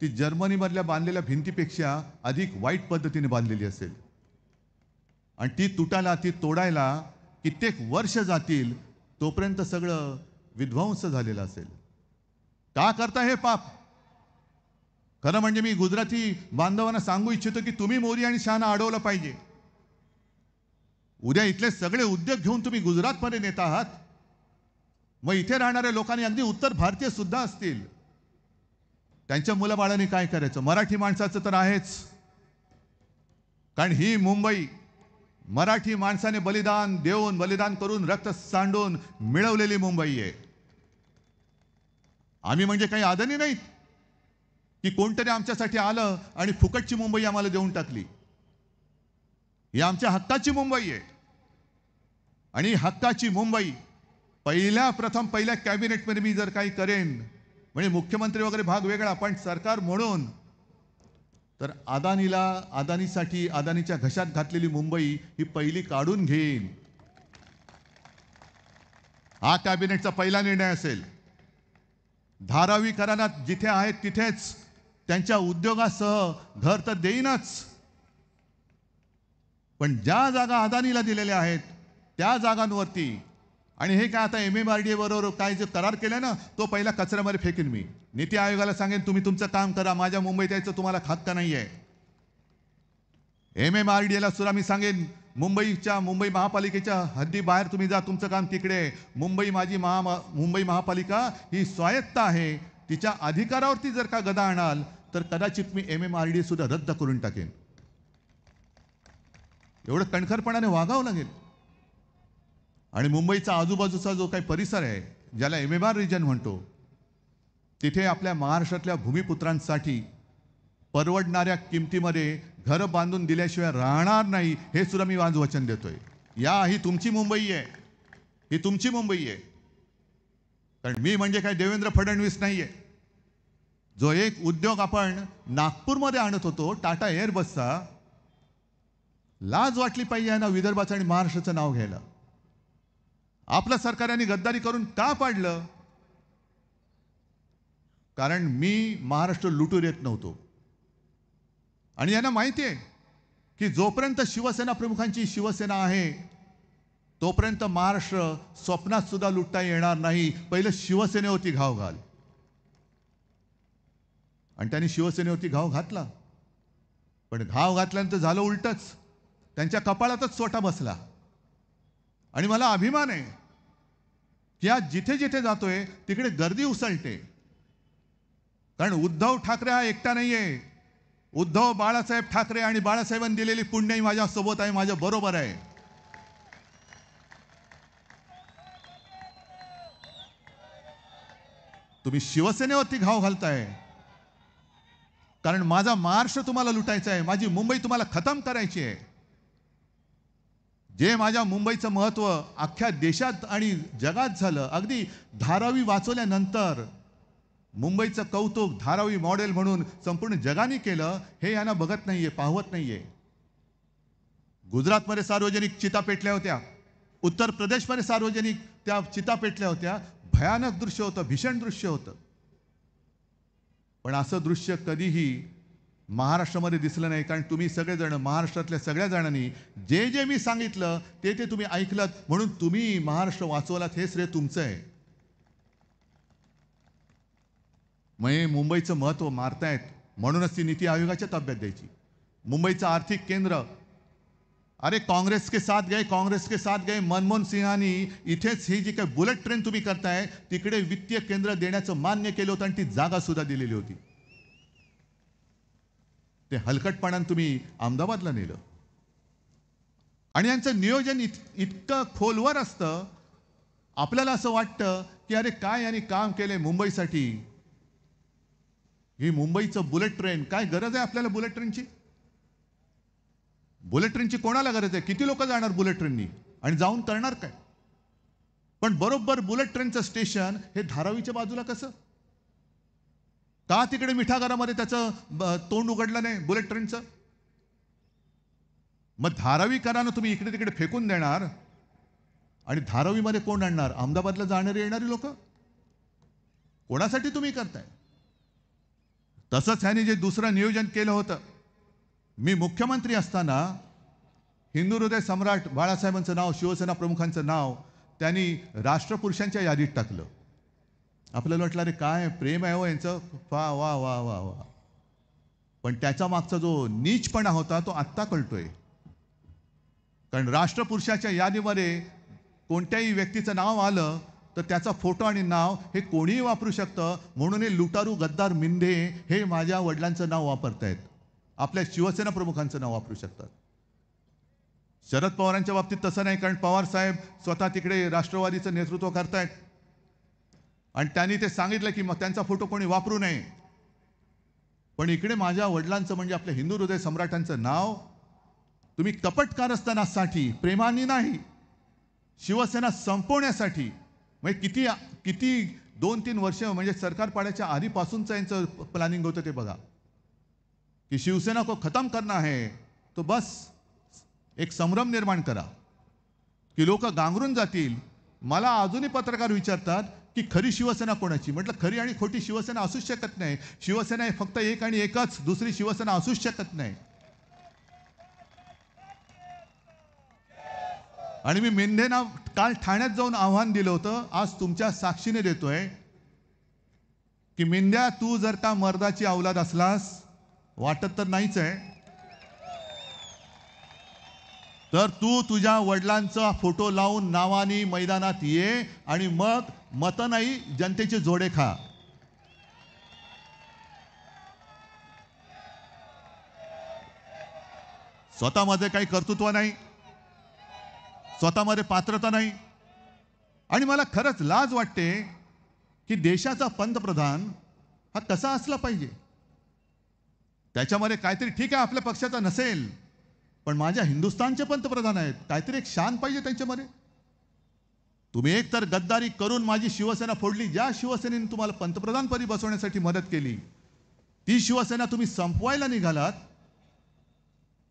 ती जर्मनीमधल्या बांधलेल्या भिंतीपेक्षा अधिक वाईट पद्धतीने बांधलेली असेल, आणि ती तुटायला, ती तोडायला कित्येक वर्ष जातील, तोपर्यंत सगळं विध्वंस झालेलं असेल. का करता हे पाप? खरं म्हणजे मी गुजराती बांधवांना सांगू इच्छितो की तुम्ही मोदी आणि शहाना अडवलं पाहिजे. उद्या इथले सगळे उद्योग घेऊन तुम्ही गुजरातमध्ये नेत आहात, मग इथे राहणाऱ्या लोकांनी, अगदी उत्तर भारतीय सुद्धा असतील, त्यांच्या मुलाबाळांनी काय करायचं? मराठी माणसाचं तर आहेच, कारण ही मुंबई मराठी माणसाने बलिदान देऊन, बलिदान करून, रक्त सांडून मिळवलेली मुंबई आहे. आम्ही म्हणजे काही अदानी नाहीत की कोणतरी आमच्यासाठी आलं आणि फुकटची मुंबई आम्हाला देऊन टाकली. ही आमच्या हक्काची मुंबई आहे, आणि हक्काची मुंबई पहिल्या कॅबिनेटमध्ये मी जर काही करेन, म्हणजे मुख्यमंत्री वगैरे भाग वेगळा, पण सरकार म्हणून तर अदानीसाठी अदानीच्या घशात घातलेली मुंबई ही पहिली काढून घेईन. हा कॅबिनेटचा पहिला निर्णय असेल. धारावी करारात जिथे आहेत तिथेच त्यांच्या उद्योगासह घर तर देईनच, पण ज्या जागा अदानीला दिलेल्या आहेत त्या जागांवरती, आणि हे काय आता MMRDA बरोबर काय जे करार केले ना, तो पहिला कचऱ्यामध्ये फेकीन मी. नीती आयोगाला सांगेन तुम्ही तुमचं काम करा, माझ्या मुंबईत यायचं तुम्हाला हक्क नाही आहे. MMRDAला सुद्धा मी सांगेन, मुंबई महापालिकेच्या हद्दीबाहेर तुम्ही जा, तुमचं काम तिकडे. मुंबई महापालिका ही स्वायत्त आहे, तिच्या अधिकारावरती जर का गदा आणाल तर कदाचित मी MMRDA सुद्धा रद्द करून टाकेन. एवढं कणखरपणाने वागावं लागेल. आणि मुंबईचा आजूबाजूचा जो काही परिसर आहे, ज्याला MMR रिजन म्हणतो, तिथे आपल्या महाराष्ट्रातल्या भूमिपुत्रांसाठी परवडणाऱ्या किमतीमध्ये घरं बांधून दिल्याशिवाय राहणार नाही, हे सुद्धा मी आज वचन देतोय. ही तुमची मुंबई आहे, ही तुमची मुंबई आहे. कारण मी म्हणजे काय देवेंद्र फडणवीस नाही आहे. जो एक उद्योग आपण नागपूरमध्ये आणत होतो, टाटा एअरबसचा, लाज वाटली पाहिजे ना विदर्भाचं आणि महाराष्ट्राचं नाव घ्यायला. आपलं सरकारने गद्दारी करून का पाडलं? कारण मी महाराष्ट्र लुटून येत नव्हतो, आणि यांना माहिती आहे की जोपर्यंत शिवसेना प्रमुखांची शिवसेना आहे तोपर्यंत महाराष्ट्र स्वप्नात सुद्धा लुटता येणार नाही. पहिलं शिवसेनेवरती घाव घाल. आणि त्यांनी शिवसेनेवरती घाव घातला, पण घाव घातल्यानंतर झालं उलटच, त्यांच्या कपाळातच सोटा बसला. आणि मला अभिमान आहे की आज जिथे जिथे जातोय तिकडे गर्दी उसळते. कारण उद्धव ठाकरे हा एकटा नाहीये. उद्धव बाळासाहेब ठाकरे आणि बाळासाहेबांनी दिलेली पुण्याई माझ्या सोबत आहे, माझ्या बरोबर आहे. तुम्ही शिवसेनेवरती घाव घालताय, कारण माझा महाराष्ट्र तुम्हाला लुटायचा आहे, माझी मुंबई तुम्हाला खतम करायची आहे. जे माझ्या मुंबईचं महत्त्व अख्ख्या देशात आणि जगात झालं, अगदी धारावी वाचवल्यानंतर मुंबईचं कौतुक धारावी मॉडेल म्हणून संपूर्ण जगाने केलं, हे यांना बघत नाहीये, पाहवत नाहीये. गुजरातमध्ये सार्वजनिक चिता पेटल्या होत्या, उत्तर प्रदेशमध्ये सार्वजनिक त्या चिता पेटल्या होत्या. भयानक दृश्य होतं, भीषण दृश्य होतं. पण असं दृश्य कधीही महाराष्ट्रामध्ये दिसलं नाही, कारण तुम्ही सगळेजण, महाराष्ट्रातल्या सगळ्या जणांनी जे जे मी सांगितलं ते ते तुम्ही ऐकलं, म्हणून तुम्ही महाराष्ट्र वाचवलात, हे श्रेय तुमचं आहे. मग मुंबईचं महत्त्व मारतायत, म्हणूनच ती नीती आयोगाच्या ताब्यात द्यायची. मुंबईचं आर्थिक केंद्र, अरे काँग्रेस के साथ गए मनमोहन सिंहानी इथेच ही जी काही बुलेट ट्रेन तुम्ही करताय तिकडे वित्तीय केंद्र देण्याचं मान्य केलं होतं आणि ती जागा सुद्धा दिलेली होती. ते हलकटपणाने तुम्ही अहमदाबादला नेलं. आणि यांचं नियोजन इतकं खोलवर असतं, आपल्याला असं वाटतं की अरे काय यांनी काम केलंय मुंबईसाठी. ही मुंबईचं बुलेट ट्रेन, काय गरज आहे आपल्याला बुलेट ट्रेनची? बुलेट ट्रेनची कोणाला गरज आहे? किती लोक जाणार बुलेट ट्रेननी आणि जाऊन करणार काय? पण बरोबर बुलेट ट्रेनचं स्टेशन हे धारावीच्या बाजूला कसं? का तिकडे मिठागरामध्ये त्याचं तोंड उघडलं नाही बुलेट ट्रेनचं? मग धारावीकरांना तुम्ही इकडे तिकडे फेकून देणार आणि धारावीमध्ये कोण आणणार? अहमदाबादला जाणारी येणारी लोक. कोणासाठी तुम्ही करताय? तसंच ह्याने जे दुसरं नियोजन केलं होतं, मी मुख्यमंत्री असताना हिंदू हृदय सम्राट बाळासाहेबांचं नाव, शिवसेना प्रमुखांचं नाव त्यांनी राष्ट्रपुरुषांच्या यादीत टाकलं. आपल्याला वाटलं अरे काय प्रेम आहे हो यांचं, वा वा वा वा वा. पण त्याच्या मागचा जो नीचपणा होता तो आत्ता कळतोय. कारण राष्ट्रपुरुषाच्या यादीमध्ये कोणत्याही व्यक्तीचं नाव आलं तर त्याचा फोटो आणि नाव हे कोणीही वापरू शकतं. म्हणून हे लुटारू गद्दार मिंढे हे माझ्या वडिलांचं नाव वापरतायत, आपल्या शिवसेना प्रमुखांचं नाव वापरू शकतात. शरद पवारांच्या बाबतीत तसं नाही, कारण पवार साहेब स्वतः तिकडे राष्ट्रवादीचं नेतृत्व करतायत आणि त्यांनी ते सांगितलं की मग त्यांचा फोटो कोणी वापरू नये. पण इकडे माझ्या वडिलांचं म्हणजे आपल्या हिंदू हृदय सम्राटांचं नाव तुम्ही कपट कारस्थानासाठी, प्रेमाने नाही, शिवसेना संपवण्यासाठी, म्हणजे किती 2-3 वर्ष म्हणजे सरकार पाड्याच्या आधीपासूनचं यांचं प्लॅनिंग होतं ते बघा. कि शिवसेना को खत्म करना है तो बस एक संभ्रम निर्माण करा की लोक गांगरून जातील. मला अजूनही पत्रकार विचारतात की खरी शिवसेना कोणाची? म्हटलं खरी आणि खोटी शिवसेना असूच शकत नाही. शिवसेना हे फक्त एक आणि एकच, दुसरी शिवसेना असूच शकत नाही. आणि मी मेंढेंना काल ठाण्यात जाऊन आव्हान दिलं होतं, आज तुमच्या साक्षीने देतोय की मेंढ्या, तू जर का मर्दाची औलाद असलास, वाटत तर नाहीच आहे, तर तू तुझ्या वडिलांचा फोटो लावून नावानी मैदानात ये आणि मग मत नाही जनतेचे जोडे खा. स्वतःमध्ये काही कर्तृत्व नाही, स्वतःमध्ये पात्रता नाही. आणि मला खरंच लाज वाटते की देशाचा पंतप्रधान हा कसा असला पाहिजे. त्याच्यामध्ये काहीतरी, ठीक आहे आपल्या पक्षाचा नसेल, पण माझ्या हिंदुस्थानचे पंतप्रधान आहेत, काहीतरी एक शान पाहिजे त्यांच्यामध्ये. तुम्ही एक तर गद्दारी करून माझी शिवसेना फोडली. ज्या शिवसेनेने तुम्हाला पंतप्रधानपदी बसवण्यासाठी मदत केली ती शिवसेना तुम्ही संपवायला निघालात.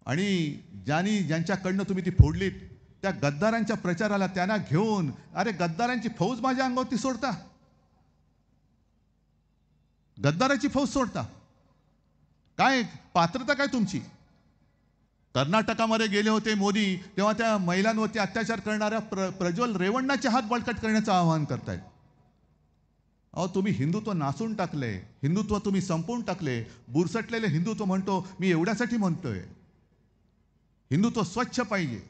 आणि ज्यांच्याकडनं तुम्ही ती फोडलीत त्या गद्दारांच्या प्रचाराला त्यांना घेऊन, अरे गद्दारांची फौज माझ्या अंगावरती सोडता, गद्दाराची फौज सोडता. काय पात्रता काय तुमची? कर्नाटकामध्ये गेले होते मोदी, तेव्हा त्या महिलांवरती अत्याचार करणाऱ्या प्रज्वल रेवण्णाचे हात बळकट करण्याचं आवाहन करतायत. अहो तुम्ही हिंदुत्व नासून टाकले, हिंदुत्व तुम्ही संपवून टाकले. बुरसटलेले हिंदुत्व म्हणतो मी एवढ्यासाठी म्हणतोय, हिंदुत्व स्वच्छ पाहिजे.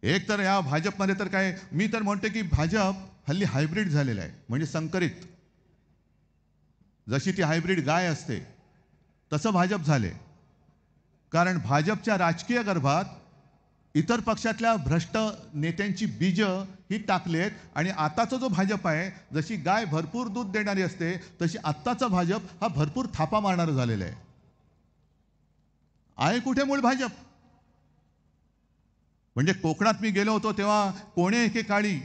एक तर या भाजपमध्ये तर काय, मी तर म्हणतो की भाजप हल्ली हायब्रिड झालेला आहे, म्हणजे संकरित. जशी ती हायब्रिड गाय असते तसं भाजप झाले. कारण भाजपच्या राजकीय गर्भात इतर पक्षातल्या भ्रष्ट नेत्यांची बीज ही टाकलेत आणि आताचा जो भाजप आहे, जशी गाय भरपूर दूध देणारी असते तशी आत्ताचा भाजप हा भरपूर थापा मारणारा झालेला आहे कुठे मूळ भाजप? म्हणजे कोकणात मी गेलो होतो तेव्हा कोणे एकेकाळी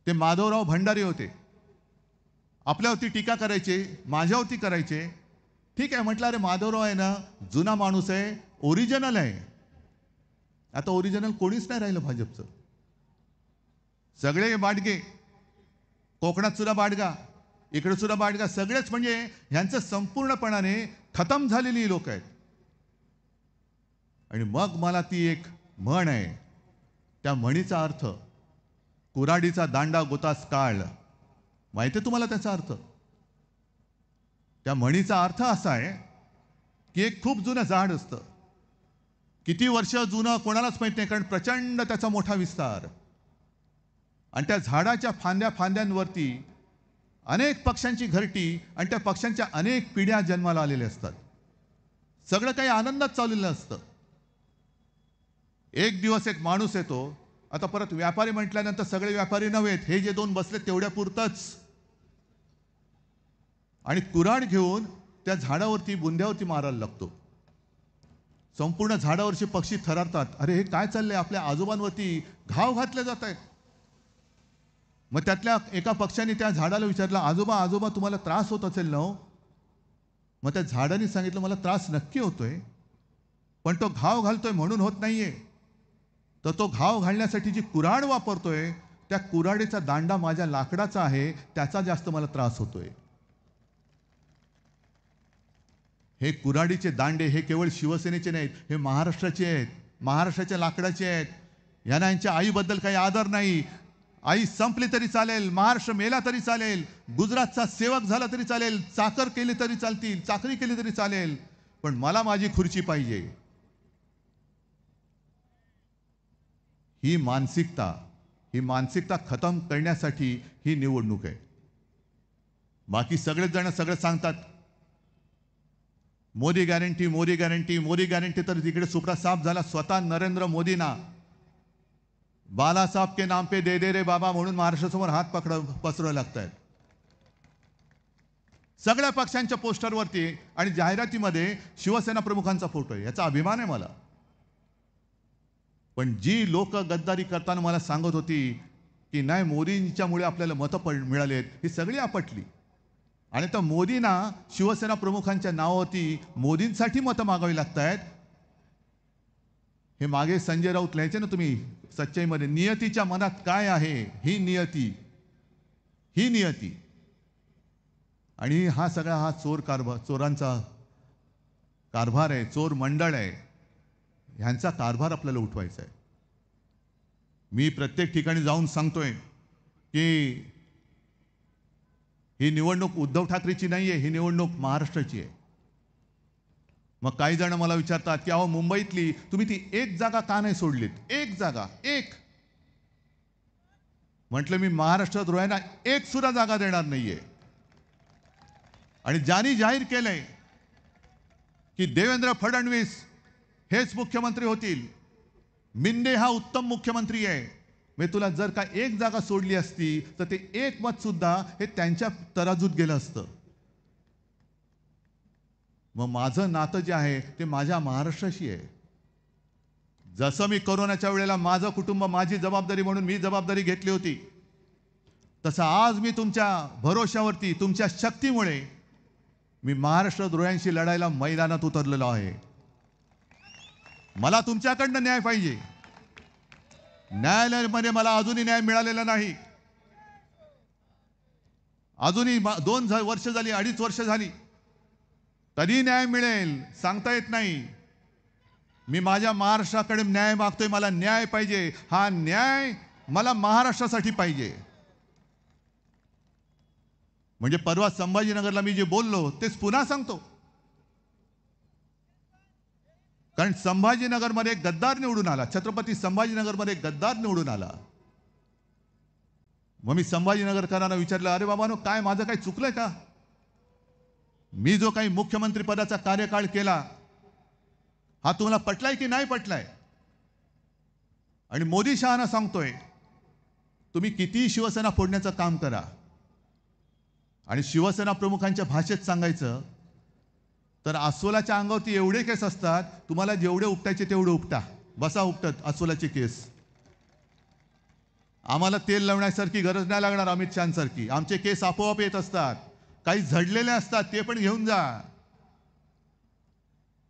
ते माधवराव भंडारी होते, आपल्यावरती टीका करायचे, माझ्यावरती करायचे. ठीक आहे म्हटलं, अरे माधवराव आहे ना, जुना माणूस आहे, ओरिजिनल आहे. आता ओरिजिनल कोणीच नाही राहिलं भाजपचं. सगळे बाडगे, कोकणात सुद्धा बाडगा, इकडे सुद्धा बाडगा, सगळेच म्हणजे ह्यांचं संपूर्णपणाने खतम झालेली लोक आहेत. आणि मग मला ती एक म्हण आहे, त्या म्हणीचा अर्थ कुऱ्हाडीचा दांडा गोतास काळ. माहिती आहे तुम्हाला त्याचा अर्थ? त्या म्हणीचा अर्थ असा आहे की एक खूप जुनं झाड असतं, किती वर्ष जुनं कोणालाच माहित नाही, कारण प्रचंड त्याचा मोठा विस्तार, आणि त्या झाडाच्या फांद्यांवरती अनेक पक्ष्यांची घरटी आणि त्या पक्ष्यांच्या अनेक पिढ्या जन्माला आलेल्या असतात. सगळं काही आनंदात चाललेलं असतं. एक दिवस एक माणूस येतो. आता परत व्यापारी म्हटल्यानंतर सगळे व्यापारी नव्हेत, हे जे दोन बसले तेवढ्या पुरतच, आणि कुऱ्हाड घेऊन त्या झाडावरती बुंद्यावरती मारायला लागतो. संपूर्ण झाडावरचे पक्षी थरारतात. अरे हे काय चाललंय? आपल्या आजोबांवरती घाव घातले जात आहेत. मग त्यातल्या एका पक्षाने त्या झाडाला विचारलं, आजोबा आजोबा तुम्हाला त्रास होत असेल ना? मग त्या झाडाने सांगितलं, मला त्रास नक्की होतोय, पण तो घाव घालतोय म्हणून होत नाहीये, तर तो घाव घालण्यासाठी जी कुऱ्हाड वापरतोय त्या कुऱ्हाडीचा दांडा माझ्या लाकडाचा आहे, त्याचा जास्त मला त्रास होतोय. हे कुऱ्हाडीचे दांडे हे केवळ शिवसेनेचे नाहीत, हे महाराष्ट्राचे आहेत, महाराष्ट्राच्या लाकडाचे आहेत. यांना यांच्या आईबद्दल काही आदर नाही. आई संपली तरी चालेल, महाराष्ट्र मेला तरी चालेल, गुजरातचा सेवक झाला तरी चालेल, चाकरी केली तरी चालेल, पण मला माझी खुर्ची पाहिजे. ही मानसिकता खतम करण्यासाठी ही निवडणूक आहे. बाकी सगळेच जण सगळं सांगतात, मोदी गॅरंटी, तर तिकडे सुपडा साफ झाला. स्वतः नरेंद्र मोदींना बाला साहब के नाम पे दे दे रे बाबा म्हणून महाराष्ट्रासमोर हात पसरावे लागत आहेत. सगळ्या पक्षांच्या पोस्टरवरती आणि जाहिरातीमध्ये शिवसेना प्रमुखांचा फोटो आहे. याचा अभिमान आहे मला. पण जी लोक गद्दारी करताना मला सांगत होती की नाही मोदींच्यामुळे आपल्याला मतं मिळालेत, ही सगळी आपटली. आणि तर मोदींना शिवसेना प्रमुखांच्या नावावरती मोदींसाठी मतं मागावी लागत आहेत. हे मागे संजय राऊत लिहायचे ना तुम्ही सच्चाईमध्ये, नियतीच्या मनात काय आहे, ही नियती. आणि हा सगळा चोरांचा कारभार आहे, चोर मंडळ आहे, ह्यांचा कारभार आपल्याला उठवायचा आहे. मी प्रत्येक ठिकाणी जाऊन सांगतोय की ही निवडणूक उद्धव ठाकरेची नाहीये, ही निवडणूक महाराष्ट्राची आहे. मग काही जण मला विचारतात की अहो मुंबईतली तुम्ही ती एक जागा का नाही सोडलीत? एक जागा. म्हटलं मी महाराष्ट्रात रोह्यांना एक सुद्धा जागा देणार नाहीये. आणि ज्यांनी जाहीर केलंय की देवेंद्र फडणवीस हेच मुख्यमंत्री होतील, मिंदे हा उत्तम मुख्यमंत्री आहे, मी तुला जर का एक जागा सोडली असती तर ते एक मत सुद्धा हे त्यांच्या तराजूत गेलं असतं. मग माझं नातं जे आहे ते माझ्या महाराष्ट्राशी आहे. जसं मी कोरोनाच्या वेळेला माझं कुटुंब माझी जबाबदारी म्हणून मी जबाबदारी घेतली होती, तसं आज मी तुमच्या भरोशावरती तुमच्या शक्तीमुळे मी महाराष्ट्र द्रोह्यांशी लढायला मैदानात उतरलेलो आहे. मला तुमच्याकडनं न्याय पाहिजे. न्यायालयामध्ये मला अजूनही न्याय मिळालेला नाही. अजूनही 2 वर्ष झाली, 2.5 वर्ष झाली, कधी न्याय मिळेल सांगता येत नाही. मी माझ्या महाराष्ट्राकडे न्याय मागतोय. मला न्याय पाहिजे. हा न्याय मला महाराष्ट्रासाठी पाहिजे. म्हणजे परवा संभाजीनगरला मी जे बोललो तेच पुन्हा सांगतो, कारण संभाजीनगरमध्ये गद्दार निवडून आला, छत्रपती संभाजीनगरमध्ये गद्दार निवडून आला. मग मी संभाजीनगरकरांना विचारलं, अरे बाबांनो काय माझं काही चुकलंय का? मी जो काही मुख्यमंत्री पदाचा कार्यकाळ केला हा तुम्हाला पटलाय की नाही पटलाय? आणि मोदी शहाना सांगतोय तुम्ही किती शिवसेना फोडण्याचं काम करा, आणि शिवसेना प्रमुखांच्या भाषेत सांगायचं तर अस्वलाच्या अंगावरती एवढे केस असतात, तुम्हाला जेवढे उपटायचे तेवढे उपटा, बसा उपटत अस्वलाचे केस. आम्हाला तेल लावण्यासारखी गरज नाही लागणार अमित शहांसारखी. आमचे केस आपोआप येत असतात. काही झडलेले असतात ते पण घेऊन जा.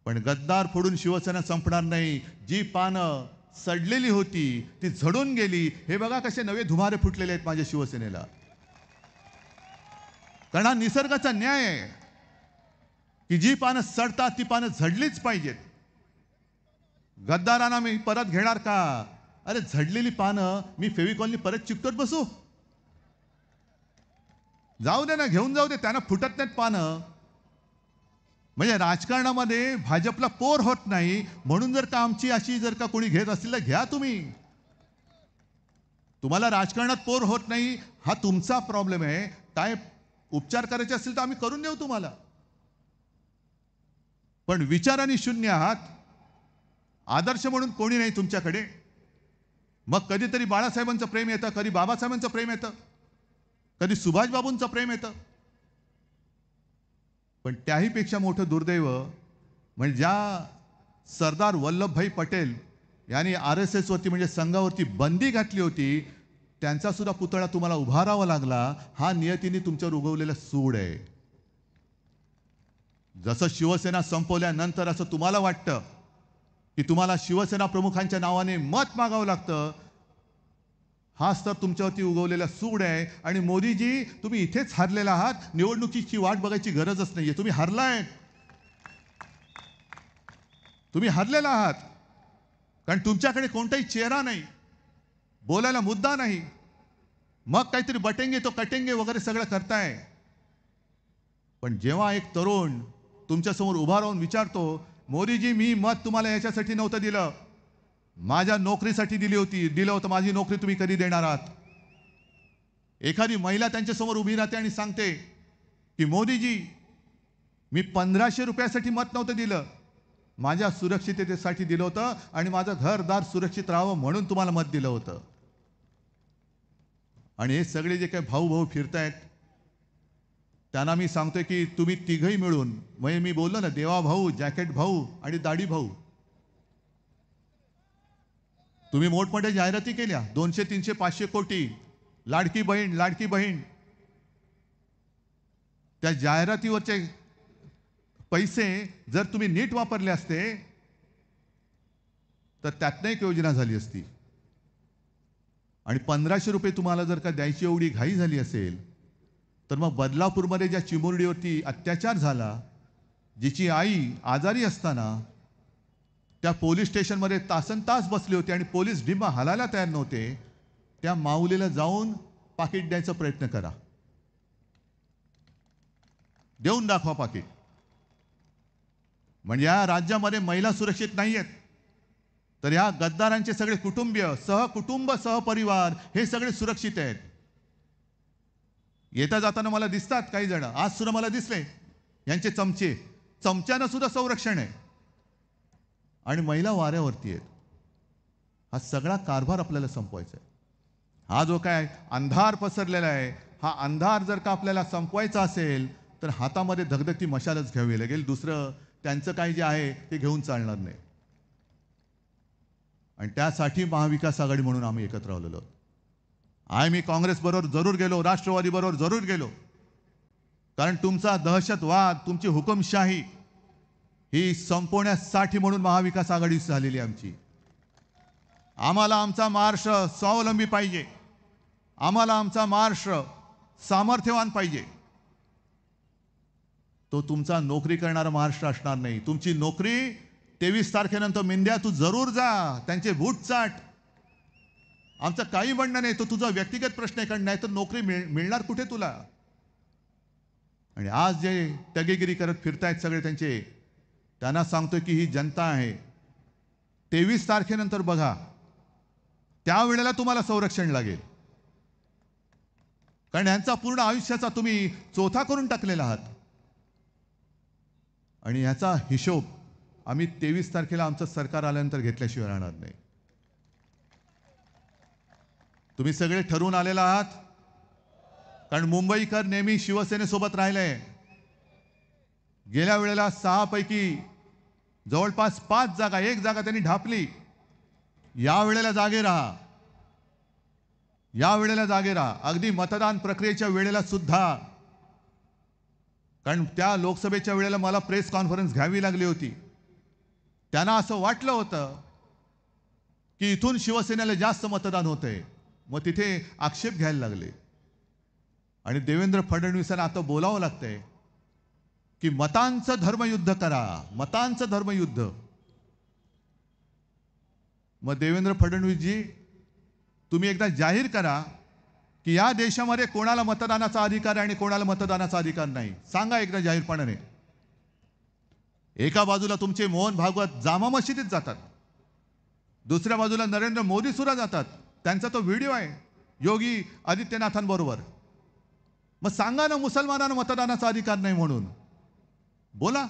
पण गद्दार फोडून शिवसेना संपणार नाही. जी पानं सडलेली होती ती झडून गेली. हे बघा कसे नवे धुमारे फुटलेले आहेत माझ्या शिवसेनेला. कारण हा निसर्गाचा न्याय आहे की जी पानं सडतात ती पानं झडलीच पाहिजेत. गद्दारांना मी परत घेणार का? अरे झडलेली पानं मी फेविकॉलनी परत चिकटत बसू? जाऊ दे ना, घेऊन जाऊ दे, त्यांना फुटत नाहीत पानं. म्हणजे राजकारणामध्ये भाजपला पोर होत नाही म्हणून जर का आमची अशी जर का कोणी घेत असतील तर घ्या तुम्ही. तुम्हाला राजकारणात पोर होत नाही हा तुमचा प्रॉब्लेम आहे. काय उपचार करायचे असतील तर आम्ही करून देऊ तुम्हाला. पण विचारांनी शून्य आहात. आदर्श म्हणून कोणी नाही तुमच्याकडे. मग कधीतरी बाळासाहेबांचं प्रेम येतं, कधी बाबासाहेबांचं प्रेम येतं, कधी सुभाषबाबूंचं प्रेम येतं. पण त्याहीपेक्षा मोठं दुर्दैव म्हणजे ज्या सरदार वल्लभभाई पटेल यांनी RSS वरती म्हणजे संघावरती बंदी घातली होती, त्यांचा सुद्धा पुतळा तुम्हाला उभारावा लागला. हा नियतीने तुमच्यावर उगवलेला सूड आहे. जसं शिवसेना संपवल्यानंतर असं तुम्हाला वाटतं की तुम्हाला शिवसेना प्रमुखांच्या नावाने मत मागावं लागतं, हाच तर तुमच्यावरती उगवलेला सूड आहे. आणि मोदीजी तुम्ही इथेच हरलेला आहात. निवडणुकीची वाट बघायची गरजच नाहीये. तुम्ही हरलाय, तुम्ही हरलेला आहात. कारण तुमच्याकडे कोणताही चेहरा नाही, बोलायला मुद्दा नाही. मग काहीतरी बटेंगे तो कटेंगे वगैरे सगळं करताय. पण जेव्हा एक तरुण तुमच्यासमोर उभा राहून विचारतो, मोदीजी मी मत तुम्हाला याच्यासाठी नव्हतं दिलं, माझ्या नोकरीसाठी दिलं होतं, माझी नोकरी तुम्ही कधी देणार आहात? एखादी महिला त्यांच्यासमोर उभी राहते आणि सांगते की मोदीजी मी 1500 रुपयासाठी मत नव्हतं दिलं, माझ्या सुरक्षिततेसाठी दिलं होतं आणि माझं घरदार सुरक्षित राहावं म्हणून तुम्हाला मत दिलं होतं. आणि हे सगळे जे काही भाऊ भाऊ फिरतायत त्यांना मी सांगतोय की तुम्ही तिघही मिळून, म्हणजे मी बोललो ना, देवा भाऊ, जॅकेट भाऊ आणि दाढी भाऊ, तुम्ही मोठमोठ्या जाहिराती केल्या, 200, 300, 500 कोटी, लाडकी बहीण, लाडकी बहीण. त्या जाहिरातीवरचे पैसे जर तुम्ही नीट वापरले असते तर त्यातनं एक योजना झाली असती. आणि 1500 रुपये तुम्हाला जर का द्यायची एवढी घाई झाली असेल तर मग बदलापूरमध्ये ज्या चिमुरडीवरती अत्याचार झाला, जिची आई आजारी असताना त्या पोलीस स्टेशनमध्ये तासनतास बसले होते आणि पोलीस ढिम्मा हलायला तयार नव्हते, त्या माऊलीला जाऊन पाकिट द्यायचा प्रयत्न करा. देऊन दाखवा पाकिट. म्हणजे या राज्यामध्ये महिला सुरक्षित नाही आहेत, तर या गद्दारांचे सगळे कुटुंबीय, सहकुटुंब, सहपरिवार हे सगळे सुरक्षित आहेत. येता जाताना मला दिसतात काही जण, आज सुद्धा मला दिसले यांचे चमच्यानं सुद्धा संरक्षण आहे आणि महिला वाऱ्यावरती आहेत. हा सगळा कारभार आपल्याला संपवायचा आहे. हा जो काय अंधार पसरलेला आहे, हा अंधार जर का आपल्याला संपवायचा असेल तर हातामध्ये धगधगती मशालच घ्यावी लागेल. दुसरं त्यांचं काही जे आहे ते घेऊन चालणार नाही. आणि त्यासाठी महाविकास आघाडी म्हणून आम्ही एकत्र आलेलो. मी काँग्रेस बरोबर जरूर गेलो, राष्ट्रवादी बरोबर जरूर गेलो, कारण तुमचा दहशतवाद, तुमची हुकुमशाही ही संपवण्यासाठी म्हणून महाविकास आघाडी झालेली आमची. आम्हाला आमचा महाराष्ट्र स्वावलंबी पाहिजे, आम्हाला आमचा महाराष्ट्र सामर्थ्यवान पाहिजे. तो तुमचा नोकरी करणारा महाराष्ट्र असणार नाही. तुमची नोकरी 23 तारखेनंतर मिंद्या तू जरूर जा, त्यांचे बूट चाट. आमचं काही म्हणणं नाही, तो तुझा व्यक्तिगत प्रश्न आहे, कारण नाही तर नोकरी मिळणार कुठे तुला. आणि आज जे टगेगिरी करत फिरतायत सगळे त्यांचे, त्यांना सांगतोय की ही जनता आहे. 23 तारखेनंतर बघा, त्यावेळेला तुम्हाला संरक्षण लागेल. कारण यांचा पूर्ण आयुष्याचा तुम्ही चोथा करून टाकलेला आहात. आणि याचा हिशोब आम्ही 23 तारखेला आमचं सरकार आल्यानंतर घेतल्याशिवाय राहणार नाही. तुम्ही सगळे ठरवून आलेला आहात, कारण मुंबईकर नेहमी शिवसेनेसोबत राहिले. गेल्या वेळेला 6 पैकी जवळपास 5 जागा, 1 जागा त्यांनी ढापली. या वेळेला जागे राहा, या वेळेला जागे राहा. अगदी मतदान प्रक्रियेच्या वेळेला सुद्धा, कारण त्या लोकसभेच्या वेळेला मला प्रेस कॉन्फरन्स घ्यावी लागली होती. त्यांना असं वाटलं होतं की इथून शिवसेनेला जास्त मतदान होतंय, मग तिथे आक्षेप घ्यायला लागले. आणि देवेंद्र फडणवीसांना आता बोलावं लागतंय की मतांचं धर्मयुद्ध करा, मतांचं धर्मयुद्ध. मग देवेंद्र फडणवीसजी, तुम्ही एकदा जाहीर करा की या देशामध्ये कोणाला मतदानाचा अधिकार आहे आणि कोणाला मतदानाचा अधिकार नाही. सांगा एकदा जाहीरपणाने. एका बाजूला तुमचे मोहन भागवत जामा मशिदीत जातात, दुसऱ्या बाजूला नरेंद्र मोदी सुद्धा जातात. त्यांचा तो व्हिडिओ आहे योगी आदित्यनाथांबरोबर. मग सांगा ना मुसलमानांना मतदानाचा अधिकार नाही म्हणून, बोला.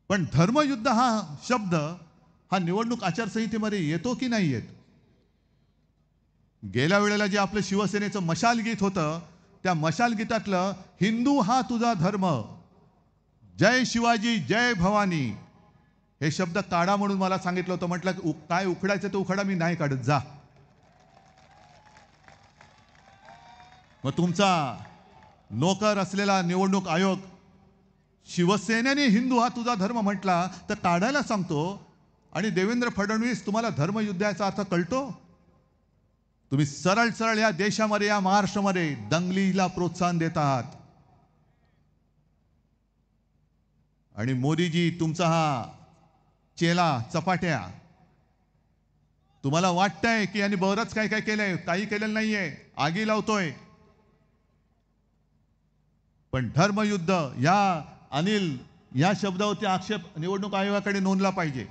पण धर्मयुद्ध हा शब्द हा निवडणूक आचारसंहितेमध्ये येतो की नाही येत? गेल्या वेळेला जे आपलं शिवसेनेचं मशाल गीत होतं, त्या मशाल गीतातलं हिंदू हा तुझा धर्म, जय शिवाजी जय भवानी हे शब्द काढा म्हणून मला सांगितलं होतं. म्हटलं काय उखडायचं ते उखडा, मी नाही काढत, जा. मग तुमचा नोकर असलेला निवडणूक आयोग शिवसेनेने हिंदू हा तुझा धर्म म्हटला तर काढायला सांगतो. आणि देवेंद्र फडणवीस, तुम्हाला धर्मयुद्धाचा अर्थ कळतो? तुम्ही सरळ सरळ या देशामध्ये, या महाराष्ट्रामध्ये दंगलीला प्रोत्साहन देत आहात. आणि मोदीजी, तुमचा हा चेला चपाट्या, तुम्हाला वाटतंय की यांनी बरंच काय काय केलंय, काही केलेलं नाहीये, आगी लावतोय. पण धर्मयुद्ध या अनिल या शब्दावरती आक्षेप निवडणूक आयोगाकडे नोंदला पाहिजे.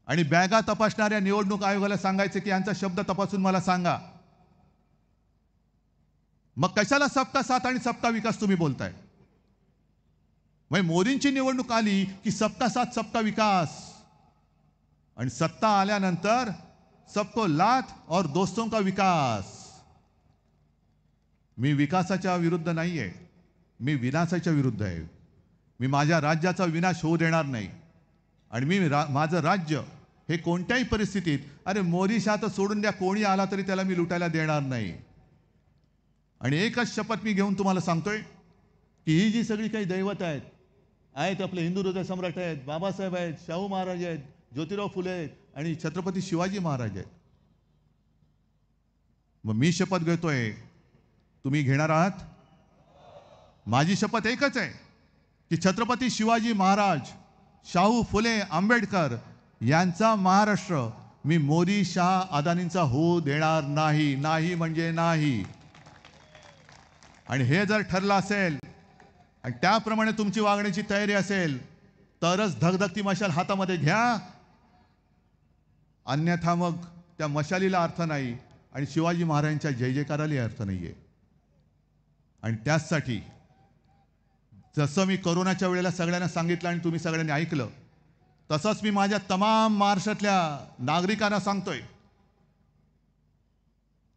आणि बॅगा तपासणाऱ्या निवडणूक आयोगाला सांगायचं की यांचा शब्द तपासून मला सांगा. मग कशाला सबका साथ आणि सबका विकास तुम्ही बोलताय? मग मोदींची निवडणूक आली की सबका साथ सबका विकास, आणि सत्ता आल्यानंतर सबको लाथ और दोस्तों का विकास. मी विकासाच्या विरुद्ध नाहीये, मी विनाशाच्या विरुद्ध आहे. मी माझ्या राज्याचा विनाश होऊ देणार नाही. आणि मी माझं राज्य हे कोणत्याही परिस्थितीत, अरे मोदी शाह तर सोडून द्या, कोणी आला तरी त्याला मी लुटायला देणार नाही. आणि एकच शपथ मी घेऊन तुम्हाला सांगतोय की ही जी सगळी काही दैवत आहेत आपले हिंदू हृदय सम्राट आहेत, बाबासाहेब आहेत, शाहू महाराज आहेत, ज्योतिराव फुले आहेत आणि छत्रपती शिवाजी महाराज आहेत. मग मी शपथ घेतोय, तुम्ही घेणार आहात? माझी शपथ एकच आहे की छत्रपती शिवाजी महाराज, शाहू फुले, आंबेडकर यांचा महाराष्ट्र मी मोदी, शाह, अदानींचा होऊ देणार नाही. नाही म्हणजे नाही. आणि हे जर ठरलं असेल आणि त्याप्रमाणे तुमची वागण्याची तयारी असेल तरच धगधगती मशाल हातामध्ये घ्या, अन्यथा मग त्या मशालीला अर्थ नाही आणि शिवाजी महाराजांच्या जय जयकाराला अर्थ नाहीये. आणि त्याचसाठी जसं मी कोरोनाच्या वेळेला सगळ्यांना सांगितलं आणि तुम्ही सगळ्यांनी ऐकलं, तसंच मी माझ्या तमाम महाराष्ट्रातल्या नागरिकांना सांगतोय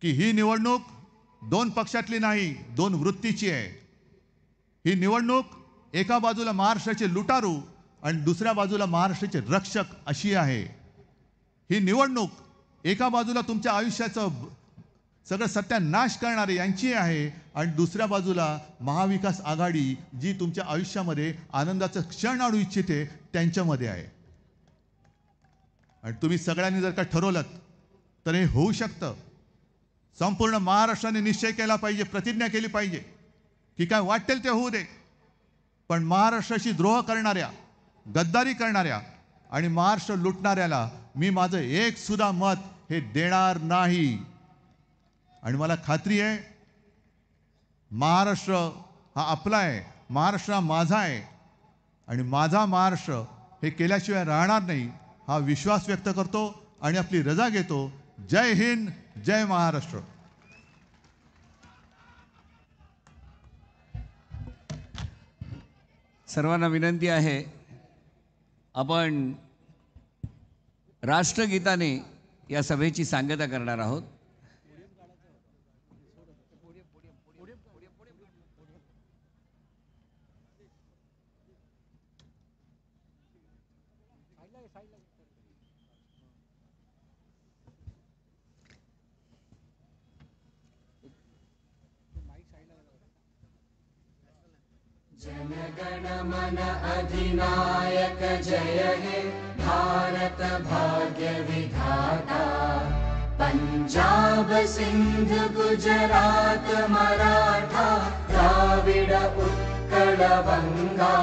की ही निवडणूक 2 पक्षातली नाही, 2 वृत्तीची आहे. ही निवडणूक एका बाजूला महाराष्ट्राचे लुटारू आणि दुसऱ्या बाजूला महाराष्ट्राचे रक्षक अशी आहे. ही निवडणूक एका बाजूला तुमच्या आयुष्याचं सगळं सत्यानाश करणारे यांची आहे आणि दुसऱ्या बाजूला महाविकास आघाडी जी तुमच्या आयुष्यामध्ये आनंदाचं क्षण आणू इच्छिते त्यांच्यामध्ये आहे. आणि तुम्ही सगळ्यांनी जर का ठरवलं तर हे होऊ शकतं. संपूर्ण महाराष्ट्राने निश्चय केला पाहिजे, प्रतिज्ञा केली पाहिजे की काय वाटेल ते होऊ दे, पण महाराष्ट्राशी द्रोह करणाऱ्या, गद्दारी करणाऱ्या आणि महाराष्ट्र लुटणाऱ्याला मी माझं एक सुद्धा मत हे देणार नाही. आणि मला खात्री आहे महाराष्ट्र हा आपला आहे, महाराष्ट्र हा माझा आहे आणि माझा महाराष्ट्र हे केल्याशिवाय राहणार नाही हा विश्वास व्यक्त करतो आणि आपली रजा घेतो. जय हिंद, जय महाराष्ट्र. सर्वांना विनंती आहे, आपण राष्ट्रगीताने या सभेची सांगता करणार आहोत. जनगण मन अधिनायक जय हे भारत भाग्य विधाता. पंजाब सिंध गुजरात मराठा द्राविड उत्कल बंगा.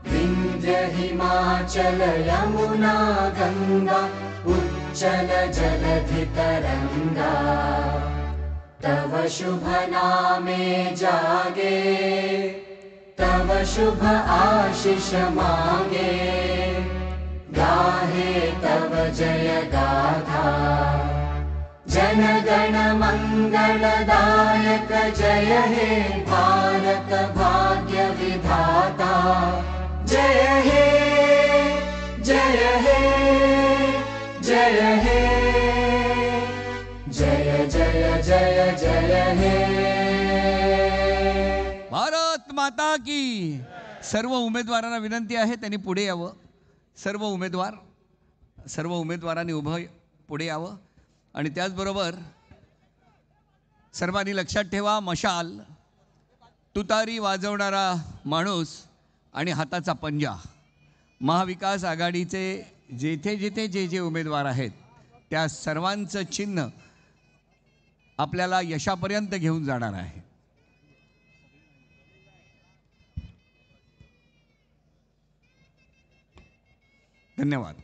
विंध्य हिमाचल यमुना गंगा उच्चल जलधि तरंगा. तव शुभ नामे जागे तव शुभ आशीष मांगे. गाहे तव जय गाथा जनगण मंगलदायक जय हे भारत भाग्य विधाता. जय हे जय हे जय हे जय जय जय जय हे. भारत माता की. सर्व उमेदवारांना विनंती आहे त्यांनी पुढे यावं. सर्व उमेदवारांनी उभं पुढे यावं. आणि त्याचबरोबर सर्वांनी लक्षात ठेवा, मशाल, तुतारी वाजवणारा माणूस आणि हाताचा पंजा, महाविकास आघाडीचे जेथे जेथे जे जे उमेदवार आहेत त्या सर्वांचं चिन्ह आपल्याला यशापर्यंत घेऊन जाणार आहे. धन्यवाद.